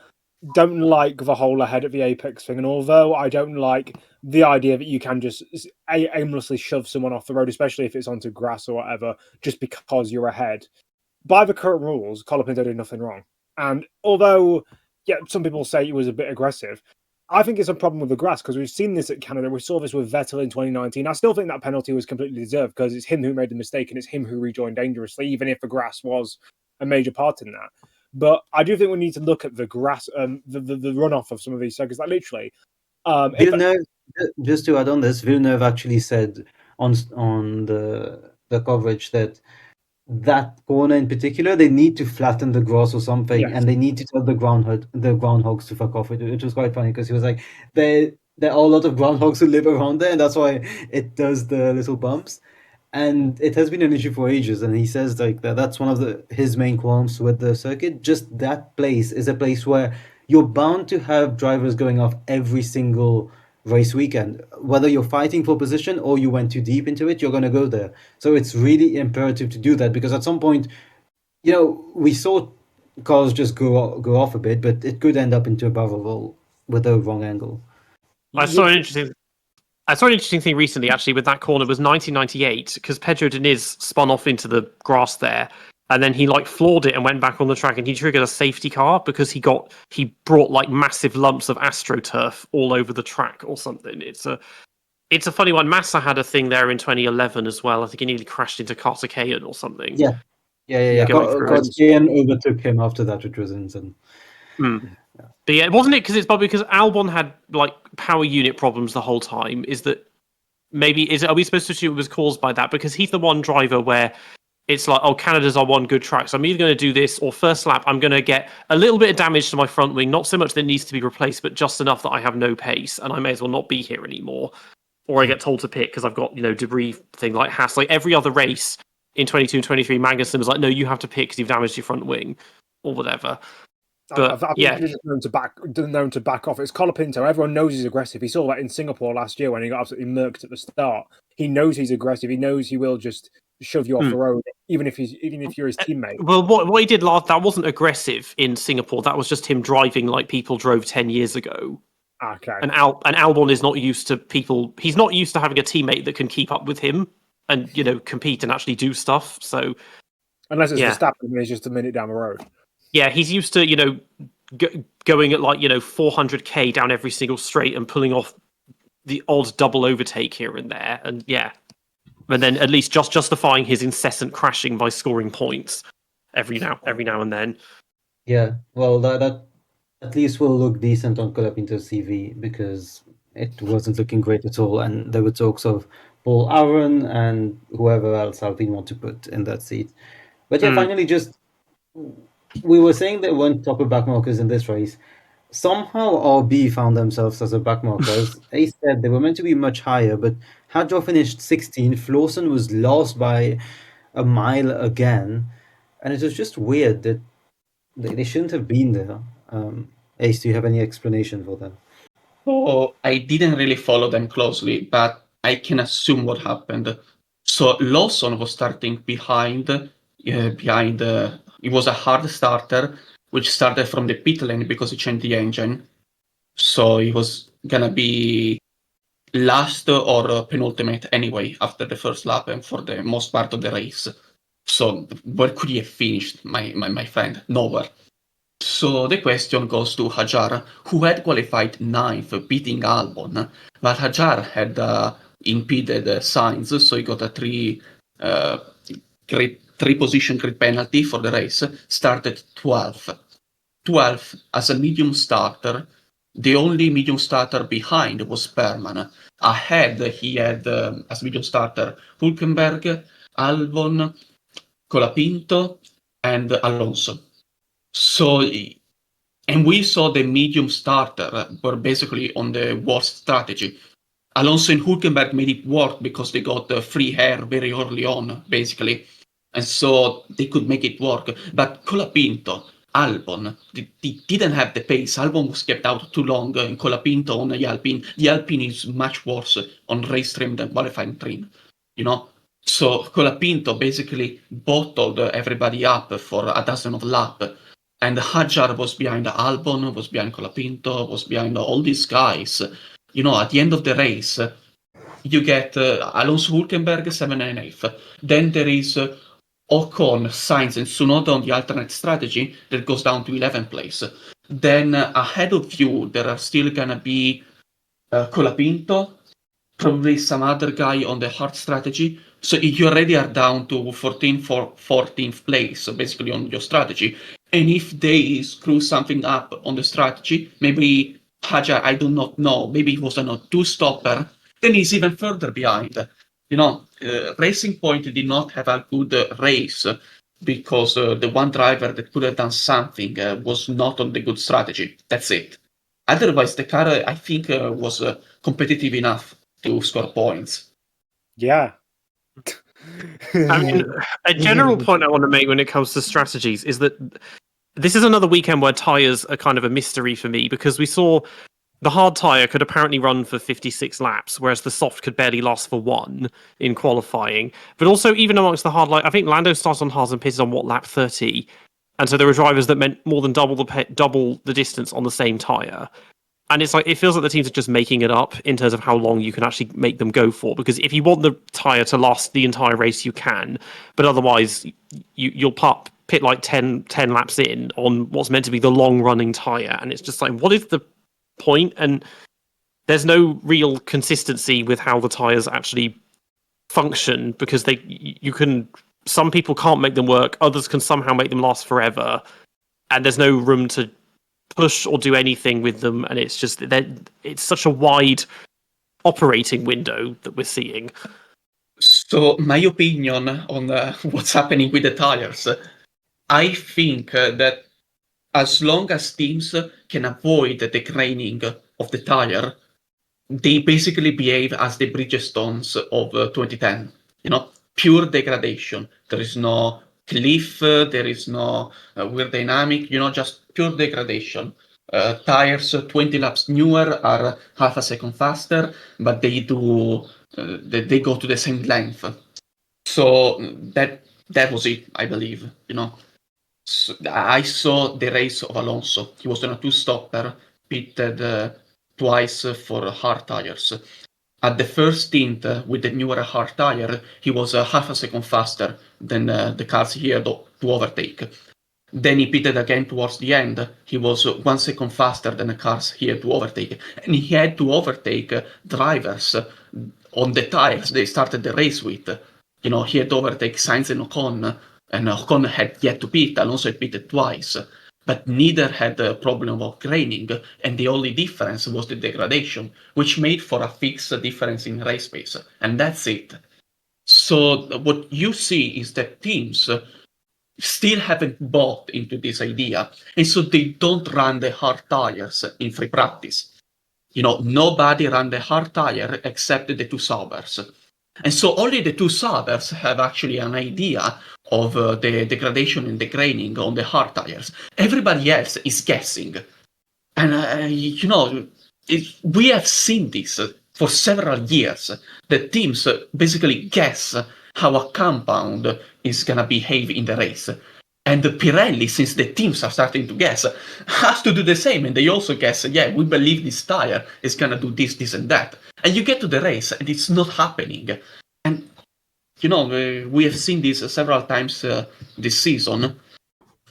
don't like the whole ahead at the apex thing, and although I don't like the idea that you can just aimlessly shove someone off the road, especially if it's onto grass or whatever, just because you're ahead, by the current rules, Colapinto did nothing wrong. And although, some people say it was a bit aggressive, I think it's a problem with the grass, because we've seen this at Canada. We saw this with Vettel in 2019. I still think that penalty was completely deserved, because it's him who made the mistake and it's him who rejoined dangerously, even if the grass was a major part in that. But I do think we need to look at the grass, the runoff of some of these circuits. Like literally, Villeneuve, just to add on this, Villeneuve actually said on the coverage that corner in particular, they need to flatten the grass or something, and they need to tell the groundhogs to fuck off. It was quite funny, because he was like, there are a lot of groundhogs who live around there, and that's why it does the little bumps. And it has been an issue for ages, and he says like that's one of his main qualms with the circuit. Just that place is a place where you're bound to have drivers going off every single race weekend. Whether you're fighting for position or you went too deep into it, you're going to go there. So it's really imperative to do that, because at some point, we saw cars just go off a bit, but it could end up into a barrel roll with a wrong angle. I saw an interesting thing recently, actually, with that corner. It was 1998, because Pedro Diniz spun off into the grass there, and then he floored it and went back on the track, and he triggered a safety car because he brought massive lumps of AstroTurf all over the track or something. It's a funny one. Massa had a thing there in 2011 as well. I think he nearly crashed into Kartikeyan or something. Yeah. Ciaron overtook him after that, which was insane. But yeah, wasn't it because it's probably because Albon had power unit problems the whole time? Are we supposed to assume it was caused by that? Because he's the one driver where it's Canada's our one good track, so I'm either going to do this, or first lap I'm going to get a little bit of damage to my front wing, not so much that it needs to be replaced, but just enough that I have no pace and I may as well not be here anymore, or I get told to pit because I've got debris thing like Haas. Every other race in 22 and 23, Magnussen was no, you have to pit because you've damaged your front wing or whatever. But I've just known to back off. It's Colapinto. Everyone knows he's aggressive. He saw that in Singapore last year when he got absolutely murked at the start. He knows he's aggressive. He knows he will just shove you off the road, even if you're his teammate. Well, what he did that wasn't aggressive in Singapore. That was just him driving like people drove 10 years ago. Okay. And Albon is not used to people. He's not used to having a teammate that can keep up with him and compete and actually do stuff. So unless it's Verstappen, and he's just a minute down the road. Yeah, he's used to going at 400k down every single straight and pulling off the odd double overtake here and there, and then at least just justifying his incessant crashing by scoring points every now and then. Yeah, well, that at least will look decent on Colapinto's CV, because it wasn't looking great at all, and there were talks of Paul Aaron and whoever else Alpine want to put in that seat. But finally, we were saying there weren't proper backmarkers in this race. Somehow RB found themselves as a backmarker. Ace said they were meant to be much higher, but Hadjar finished 16th. Flawson was lost by a mile again. And it was just weird that they shouldn't have been there. Ace, do you have any explanation for that? Oh, I didn't really follow them closely, but I can assume what happened. So Lawson was starting behind. It was a hard starter, which started from the pit lane because he changed the engine. So he was gonna be last or penultimate anyway after the first lap and for the most part of the race. So where could he have finished, my friend? Nowhere. So the question goes to Hadjar, who had qualified 9th, beating Albon, but Hadjar had impeded Sainz, so he got a three-position grid penalty for the race, started 12th. 12th as a medium starter. The only medium starter behind was Perman. Ahead, he had, as medium starter, Hülkenberg, Albon, Colapinto, and Alonso. So, and we saw the medium starter were basically on the worst strategy. Alonso and Hülkenberg made it work because they got free air very early on, basically. And so they could make it work. But Colapinto, Albon, they didn't have the pace. Albon was kept out too long, and Colapinto on the Alpine. The Alpine is much worse on race trim than qualifying trim, So Colapinto basically bottled everybody up for a dozen of laps. And Hadjar was behind Albon, was behind Colapinto, was behind all these guys. At the end of the race, you get Alonso, Hülkenberg, 7th and 8th. Then there is Ocon, Sainz, and Tsunoda on the alternate strategy that goes down to 11th place. Then ahead of you, there are still going to be Colapinto, probably some other guy on the hard strategy. So you already are down to 14th place, so basically on your strategy. And if they screw something up on the strategy, maybe Hadjar, I do not know, maybe he was a two-stopper, then he's even further behind. Racing Point did not have a good race because the one driver that could have done something was not on the good strategy. That's it. Otherwise, the car, I think, was competitive enough to score points. Yeah. I mean, a general point I want to make when it comes to strategies is that this is another weekend where tyres are kind of a mystery for me, because we saw the hard tyre could apparently run for 56 laps, whereas the soft could barely last for 1 in qualifying. But also, even amongst the hard, I think Lando started on hards and pitted on lap 30, and so there were drivers that meant more than double the distance on the same tyre. And it's like, it feels like the teams are just making it up in terms of how long you can actually make them go for. Because if you want the tyre to last the entire race, you can. But otherwise, you'll pit like 10 laps in on what's meant to be the long-running tyre. And it's just like, what is the point? And there's no real consistency with how the tyres actually function. Because some people can't make them work. Others can somehow make them last forever. And there's no room to push or do anything with them, and it's just it's such a wide operating window that we're seeing. So my opinion on what's happening with the tires, I think that as long as teams can avoid the graining of the tire, they basically behave as the Bridgestones of 2010. Pure degradation. There is no cliff, there is no weird dynamic, just pure degradation. Tires 20 laps newer are half a second faster, but they go to the same length. So that was it, I believe. So I saw the race of Alonso. He was on a 2-stopper, pitted twice for hard tires. At the first stint with the newer hard tire, he was half a second faster than the cars he had to overtake. Then he pitted again towards the end. He was 1 second faster than the cars he had to overtake. And he had to overtake drivers on the tires they started the race with. He had to overtake Sainz and Ocon had yet to pit. Alonso had pitted twice. But neither had a problem of graining, and the only difference was the degradation, which made for a fixed difference in race pace. And that's it. So what you see is that teams still haven't bought into this idea, and so they don't run the hard tires in free practice. Nobody ran the hard tire except the 2 Saubers. And so only the 2 Saubers have actually an idea of the degradation and the graining on the hard tires. Everybody else is guessing. And, we have seen this for several years. The teams basically guess how a compound is going to behave in the race. And Pirelli, since the teams are starting to guess, has to do the same. And they also guess, we believe this tire is going to do this, this, and that. And you get to the race, and it's not happening. And, we have seen this several times this season.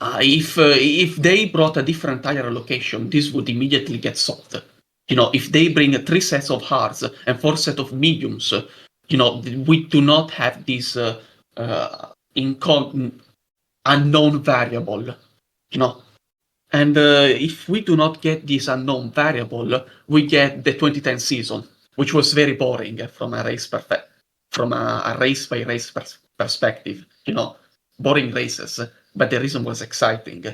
If they brought a different tire allocation, this would immediately get solved. If they bring 3 sets of hards and 4 sets of mediums, we do not have this unknown variable, And if we do not get this unknown variable, we get the 2010 season, which was very boring from a race by race perspective. Boring races, but the reason was exciting.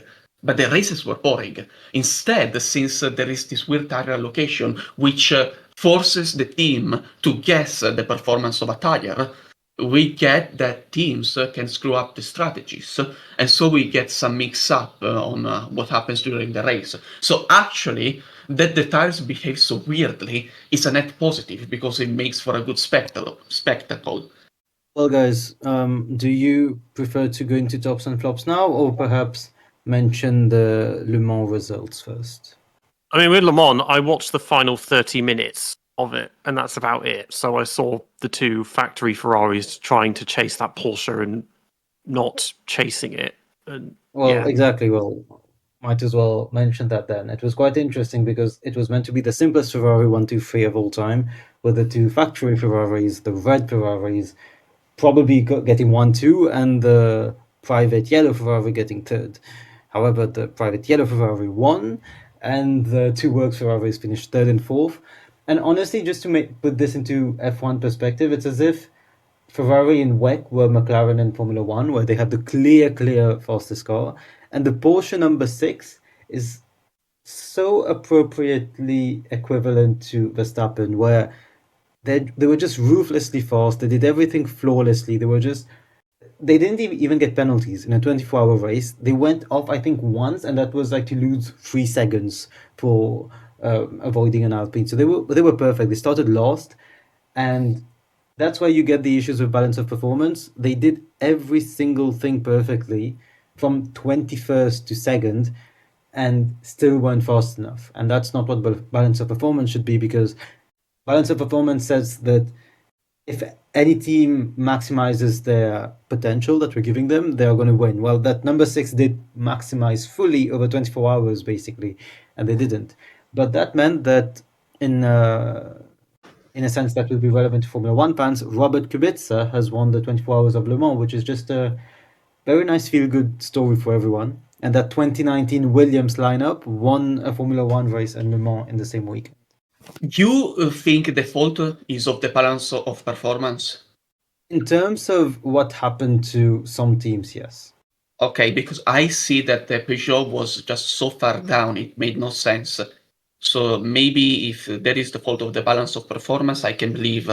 But the races were boring. Instead, since there is this weird tire allocation, which forces the team to guess the performance of a tire, we get that teams can screw up the strategies. And so we get some mix-up on what happens during the race. So actually, that the tires behave so weirdly is a net positive because it makes for a good spectacle. Well, guys, do you prefer to go into tops and flops now, or perhaps mention the Le Mans results first? I mean, with Le Mans, I watched the final 30 minutes of it, and that's about it. So I saw the 2 factory Ferraris trying to chase that Porsche and not chasing it. And, exactly. Well, might as well mention that then. It was quite interesting because it was meant to be the simplest Ferrari 1, 2, 3 of all time, with the 2 factory Ferraris, the red Ferraris, probably getting 1, 2, and the private yellow Ferrari getting 3rd. However, the private yellow Ferrari won, and the 2 works Ferraris finished 3rd and 4th. And honestly, just to put this into F1 perspective, it's as if Ferrari and WEC were McLaren in Formula 1, where they have the clear fastest car, and the Porsche number 6 is so appropriately equivalent to Verstappen, where they were just ruthlessly fast. They did everything flawlessly. They didn't even get penalties in a 24-hour race. They went off, I think, once, and that was like to lose 3 seconds for avoiding an Alpine. So they were perfect. They started last, and that's why you get the issues with balance of performance. They did every single thing perfectly from 21st to 2nd and still weren't fast enough. And that's not what balance of performance should be, because balance of performance says that if any team maximizes their potential that we're giving them, they are going to win. Well, that number 6 did maximize fully over 24 hours, basically, and they didn't. But that meant that in a sense that will be relevant to Formula One fans, Robert Kubica has won the 24 Hours of Le Mans, which is just a very nice feel-good story for everyone. And that 2019 Williams lineup won a Formula One race in Le Mans in the same week. You think the fault is of the balance of performance? In terms of what happened to some teams, yes. Okay, because I see that the Peugeot was just so far down, it made no sense. So maybe if that is the fault of the balance of performance, I can believe.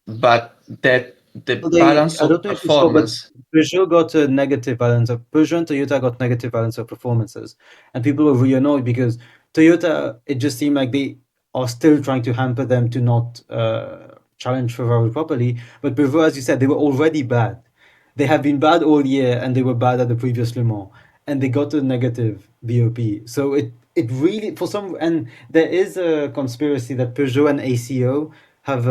But that the balance I of don't know if you saw, but performance, Peugeot got a negative balance of Peugeot and Toyota got negative balance of performances, and people were really annoyed because Toyota, it just seemed like they are still trying to hamper them to not challenge Ferrari properly. But Peugeot, as you said, they were already bad. They have been bad all year, and they were bad at the previous Le Mans, and they got a negative BOP. So it really for some, and there is a conspiracy that Peugeot and ACO have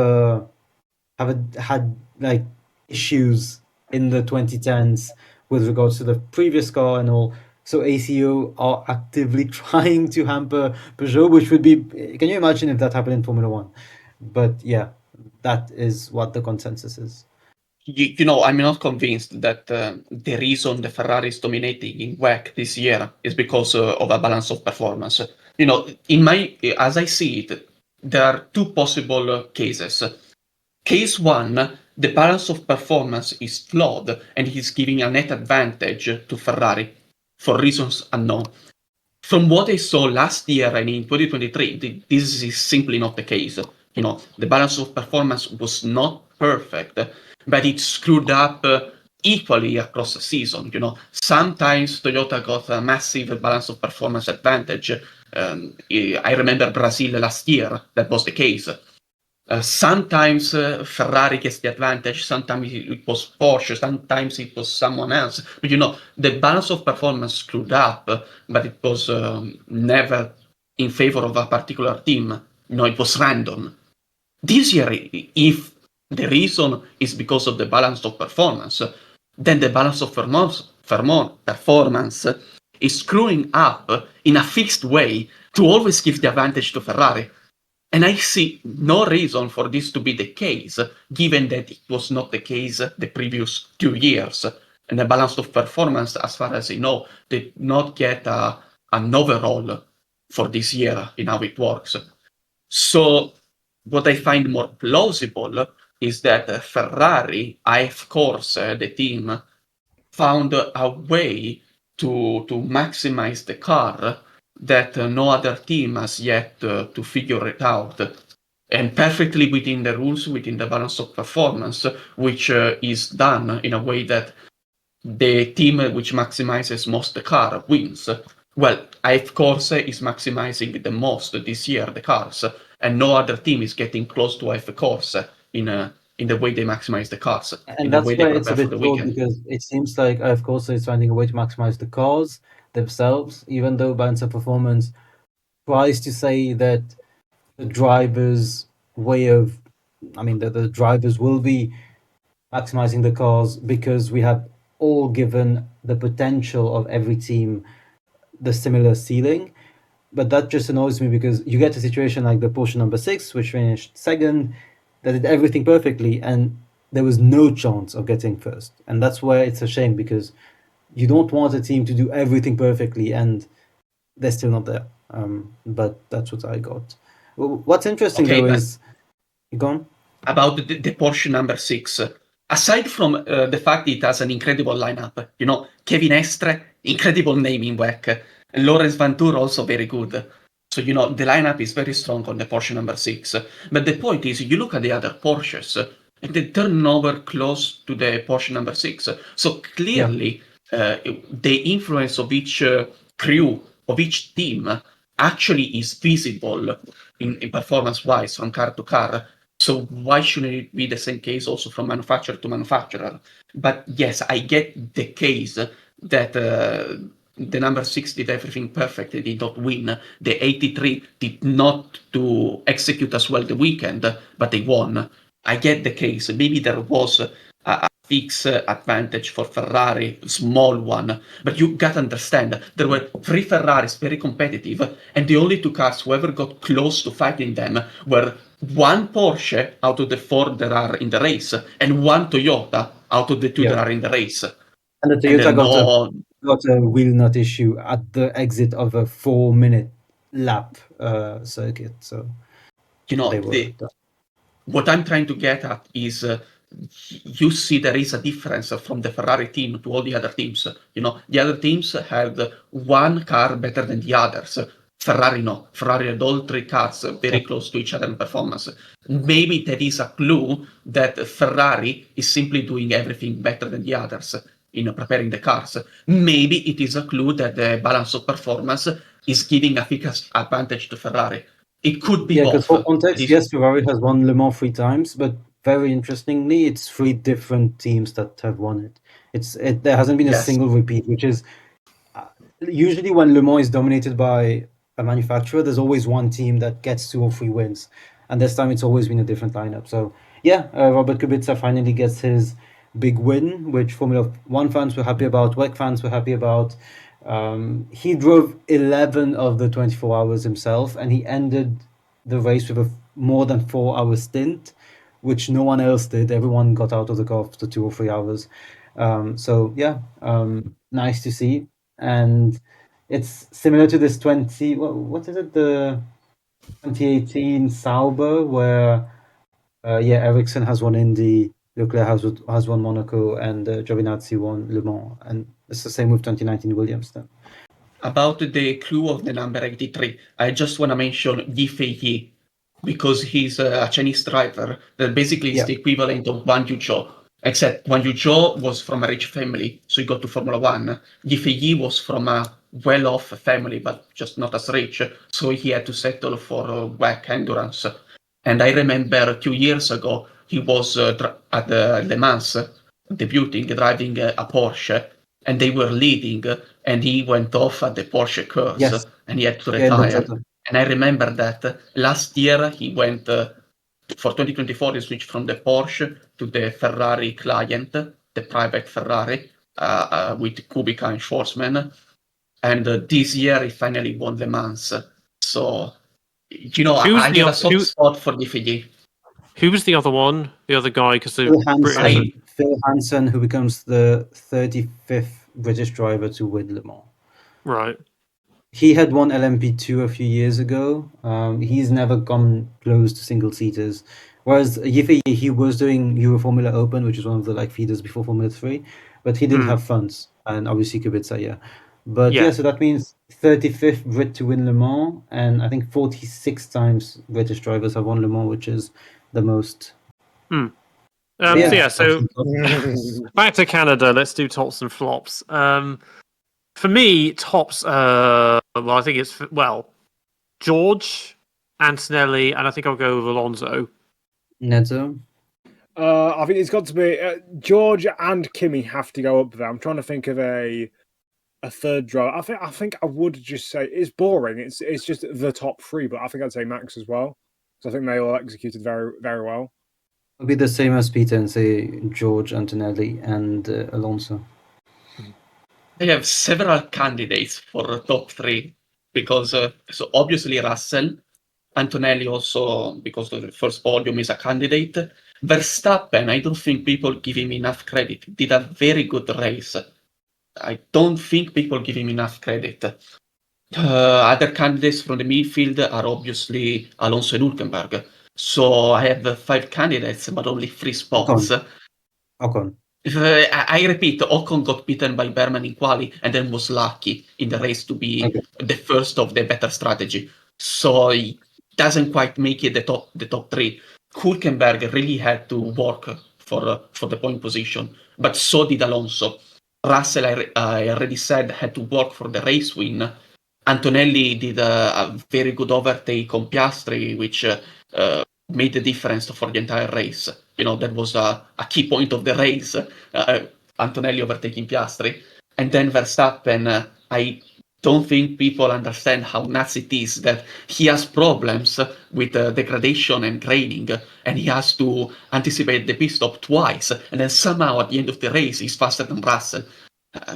had like issues in the 2010s with regards to the previous car and all. So ACO are actively trying to hamper Peugeot, which would be, can you imagine if that happened in Formula One? But yeah, that is what the consensus is. you know, I'm not convinced that the reason the Ferrari is dominating in WEC this year is because of a balance of performance. You know, as I see it, there are two possible cases. Case one, the balance of performance is flawed and is giving a net advantage to Ferrari for reasons unknown. From what I saw last year and in 2023, this is simply not the case. You know, the balance of performance was not perfect, but it screwed up equally across the season. You know, sometimes Toyota got a massive balance of performance advantage. I remember Brazil last year, that was the case. Sometimes Ferrari gets the advantage, sometimes it was Porsche, sometimes it was someone else. But you know, the balance of performance screwed up, but it was never in favor of a particular team. You know, it was random. This year, if the reason is because of the balance of performance, then the balance of performance is screwing up in a fixed way to always give the advantage to Ferrari. And I see no reason for this to be the case, given that it was not the case the previous 2 years. And the balance of performance, as far as I know, did not get an overall for this year in how it works. So what I find more plausible is that Ferrari, of course, the team, found a way to maximize the car that no other team has yet to figure it out. And perfectly within the rules, within the balance of performance, which is done in a way that the team which maximizes most the car wins. Well, of course, is maximizing the most this year the cars, and no other team is getting close to of course in the way they maximize the cars, in And the that's way they why it's a prepare for bit the flawed, weekend. because it seems like, of course, it's finding a way to maximize the cars themselves, even though balance of performance tries to say that the drivers' way of, I mean, the drivers will be maximizing the cars because we have all given the potential of every team the similar ceiling. But that just annoys me because you get a situation like the Porsche number 6, which finished second, that did everything perfectly, and there was no chance of getting first. And that's where it's a shame, because you don't want a team to do everything perfectly and they're still not there. But that's what I got. What's interesting Okay, though but is, you gone? about the Porsche number 6, aside from the fact it has an incredible lineup, you know, Kevin Estre, incredible name in WEC, and Lawrence Vantour also very good. So, you know, the lineup is very strong on the Porsche number 6. But the point is, you look at the other Porsches, and they turn over close to the Porsche number 6. So clearly, the influence of each crew, of each team, actually is visible in performance-wise from car to car. So why shouldn't it be the same case also from manufacturer to manufacturer? But yes, I get the case that the number 6 did everything perfect. They did not win. The 83 did not to execute as well the weekend, but they won. I get the case. Maybe there was a fixed advantage for Ferrari, small one, but you got to understand there were 3 Ferraris very competitive, and the only 2 cars who ever got close to fighting them were 1 Porsche out of the 4 that are in the race, and 1 Toyota out of the 2 that are in the race. And the Toyota got a wheel nut issue at the exit of a 4-minute lap circuit. So what I'm trying to get at is you see there is a difference from the Ferrari team to all the other teams. The other teams had 1 car better than the others. Ferrari no. Ferrari had all 3 cars very close to each other in performance. Maybe that is a clue that Ferrari is simply doing everything better than the others in preparing the cars. Maybe it is a clue that the balance of performance is giving a fixed advantage to Ferrari. It could be both. Because for context, yes, Ferrari has won Le Mans 3 times, but very interestingly, it's 3 different teams that have won it. There hasn't been a single repeat, which is usually when Le Mans is dominated by a manufacturer, there's always one team that gets 2 or 3 wins, and this time it's always been a different lineup. So Robert Kubica finally gets his big win, which Formula 1 fans were happy about, WEC fans were happy about. He drove 11 of the 24 hours himself, and he ended the race with a more than 4-hour stint, which no one else did. Everyone got out of the car after 2 or 3 hours. Nice to see. And it's similar to this the 2018 Sauber, where Ericsson has won Indy, Leclerc has won Monaco, and Giovinazzi won Le Mans, and it's the same with 2019 Williams then. About the clue of the number 83, I just want to mention Yi, because he's a Chinese driver that basically is the equivalent of Wang Yuzhou, except Wang Yuzhou was from a rich family, so he got to Formula 1. Yi was from a well-off family, but just not as rich, so he had to settle for WEC endurance. And I remember 2 years ago, he was at Le Mans, debuting, driving a Porsche, and they were leading, and he went off at the Porsche curse, and he had to retire. And I remember that last year he went, for 2024, he switched from the Porsche to the Ferrari client, the private Ferrari, with Kubica and Schwarzman. And this year he finally won Le Mans. So, I have a soft spot for Yi. Who was the other one? The other guy? Because Phil Hansen, who becomes the 35th British driver to win Le Mans. Right. He had won LMP2 a few years ago. He's never gone close to single seaters. Whereas Yi, he was doing Euro Formula Open, which is one of the feeders before Formula 3, but he didn't have funds. And obviously Kubica, But so that means 35th Brit to win Le Mans, and I think 46 times British drivers have won Le Mans, which is the most. So back to Canada. Let's do tops and flops. For me, tops. I think it's George, Antonelli, and I think I'll go with Alonso. Nedzo. I think it's got to be George and Kimi have to go up there. I'm trying to think of a third driver. I think I would just say it's boring. It's just the top 3, but I think I'd say Max as well. So I think they all executed very, very well. I'll be the same as Peter and say George, Antonelli, and Alonso. I have several candidates for top 3 because so obviously Russell, Antonelli also because the first podium is a candidate. Verstappen, I don't think people give him enough credit. Did a very good race. I don't think people give him enough credit. Other candidates from the midfield are obviously Alonso and Hülkenberg. So I have 5 candidates, but only 3 spots. Ocon. I repeat, Ocon got beaten by Berman in quali and then was lucky in the race to be the first of the better strategy. So he doesn't quite make it the top 3. Hülkenberg really had to work for the point position, but so did Alonso. Russell, I already said, had to work for the race win. Antonelli did a very good overtake on Piastri, which made the difference for the entire race. That was a key point of the race, Antonelli overtaking Piastri. And then Verstappen, I don't think people understand how nuts it is that he has problems with degradation and graining, and he has to anticipate the pit stop twice, and then somehow at the end of the race he's faster than Russell.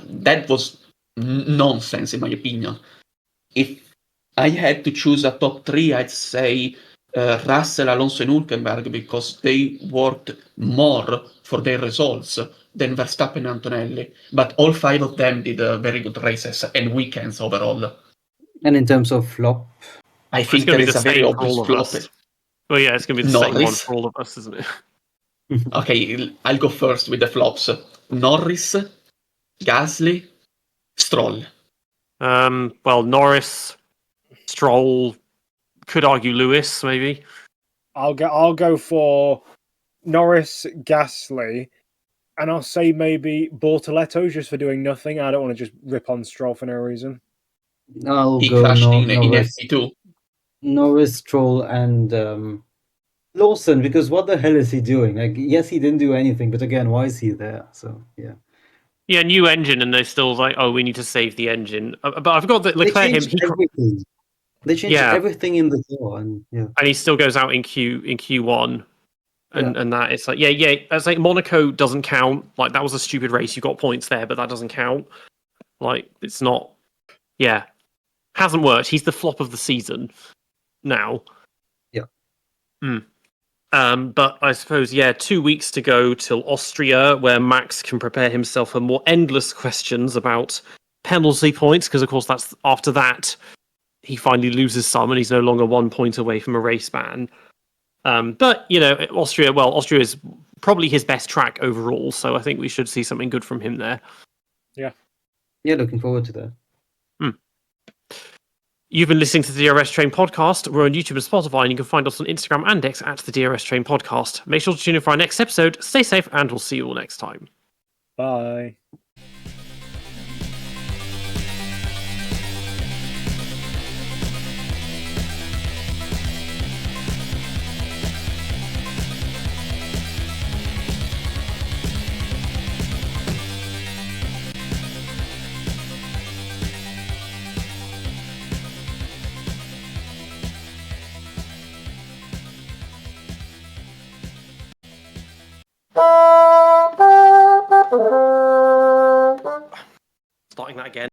That was nonsense, in my opinion. If I had to choose a top three, I'd say Russell, Alonso, and Hülkenberg, because they worked more for their results than Verstappen and Antonelli. But all 5 of them did very good races and weekends overall. And in terms of flop, I It's think going there to be is the a very same for obvious all of flop. us. Well, yeah, it's going to be the same one Norris. for all of us, isn't it? Okay, I'll go first with the flops. Norris, Gasly, Stroll. Well, Norris, Stroll, could argue Lewis, maybe. I'll go for Norris, Gasly, and I'll say maybe Bortoletto just for doing nothing. I don't want to just rip on Stroll for no reason. I'll He go crashed in Norris, FP2. Norris, Stroll, and Lawson, because what the hell is he doing? Like, yes, he didn't do anything, but again, why is he there? So yeah. Yeah, new engine, and they're still like, oh, we need to save the engine. But I forgot that They Leclerc, changed everything. They changed Yeah. everything in the car, and yeah. and he still goes out in Q1, and that it's like, yeah, it's like Monaco doesn't count. Like, that was a stupid race. You got points there, but that doesn't count. Like, it's not. Yeah, hasn't worked. He's the flop of the season now. Yeah. But I suppose, 2 weeks to go till Austria, where Max can prepare himself for more endless questions about penalty points, because of course that's after that he finally loses some and he's no longer 1 point away from a race ban. But Austria is probably his best track overall, so I think we should see something good from him there. Yeah, looking forward to that. You've been listening to the DRS Train podcast. We're on YouTube and Spotify, and you can find us on Instagram and X at the DRS Train podcast. Make sure to tune in for our next episode. Stay safe, and we'll see you all next time. Bye. Starting that again.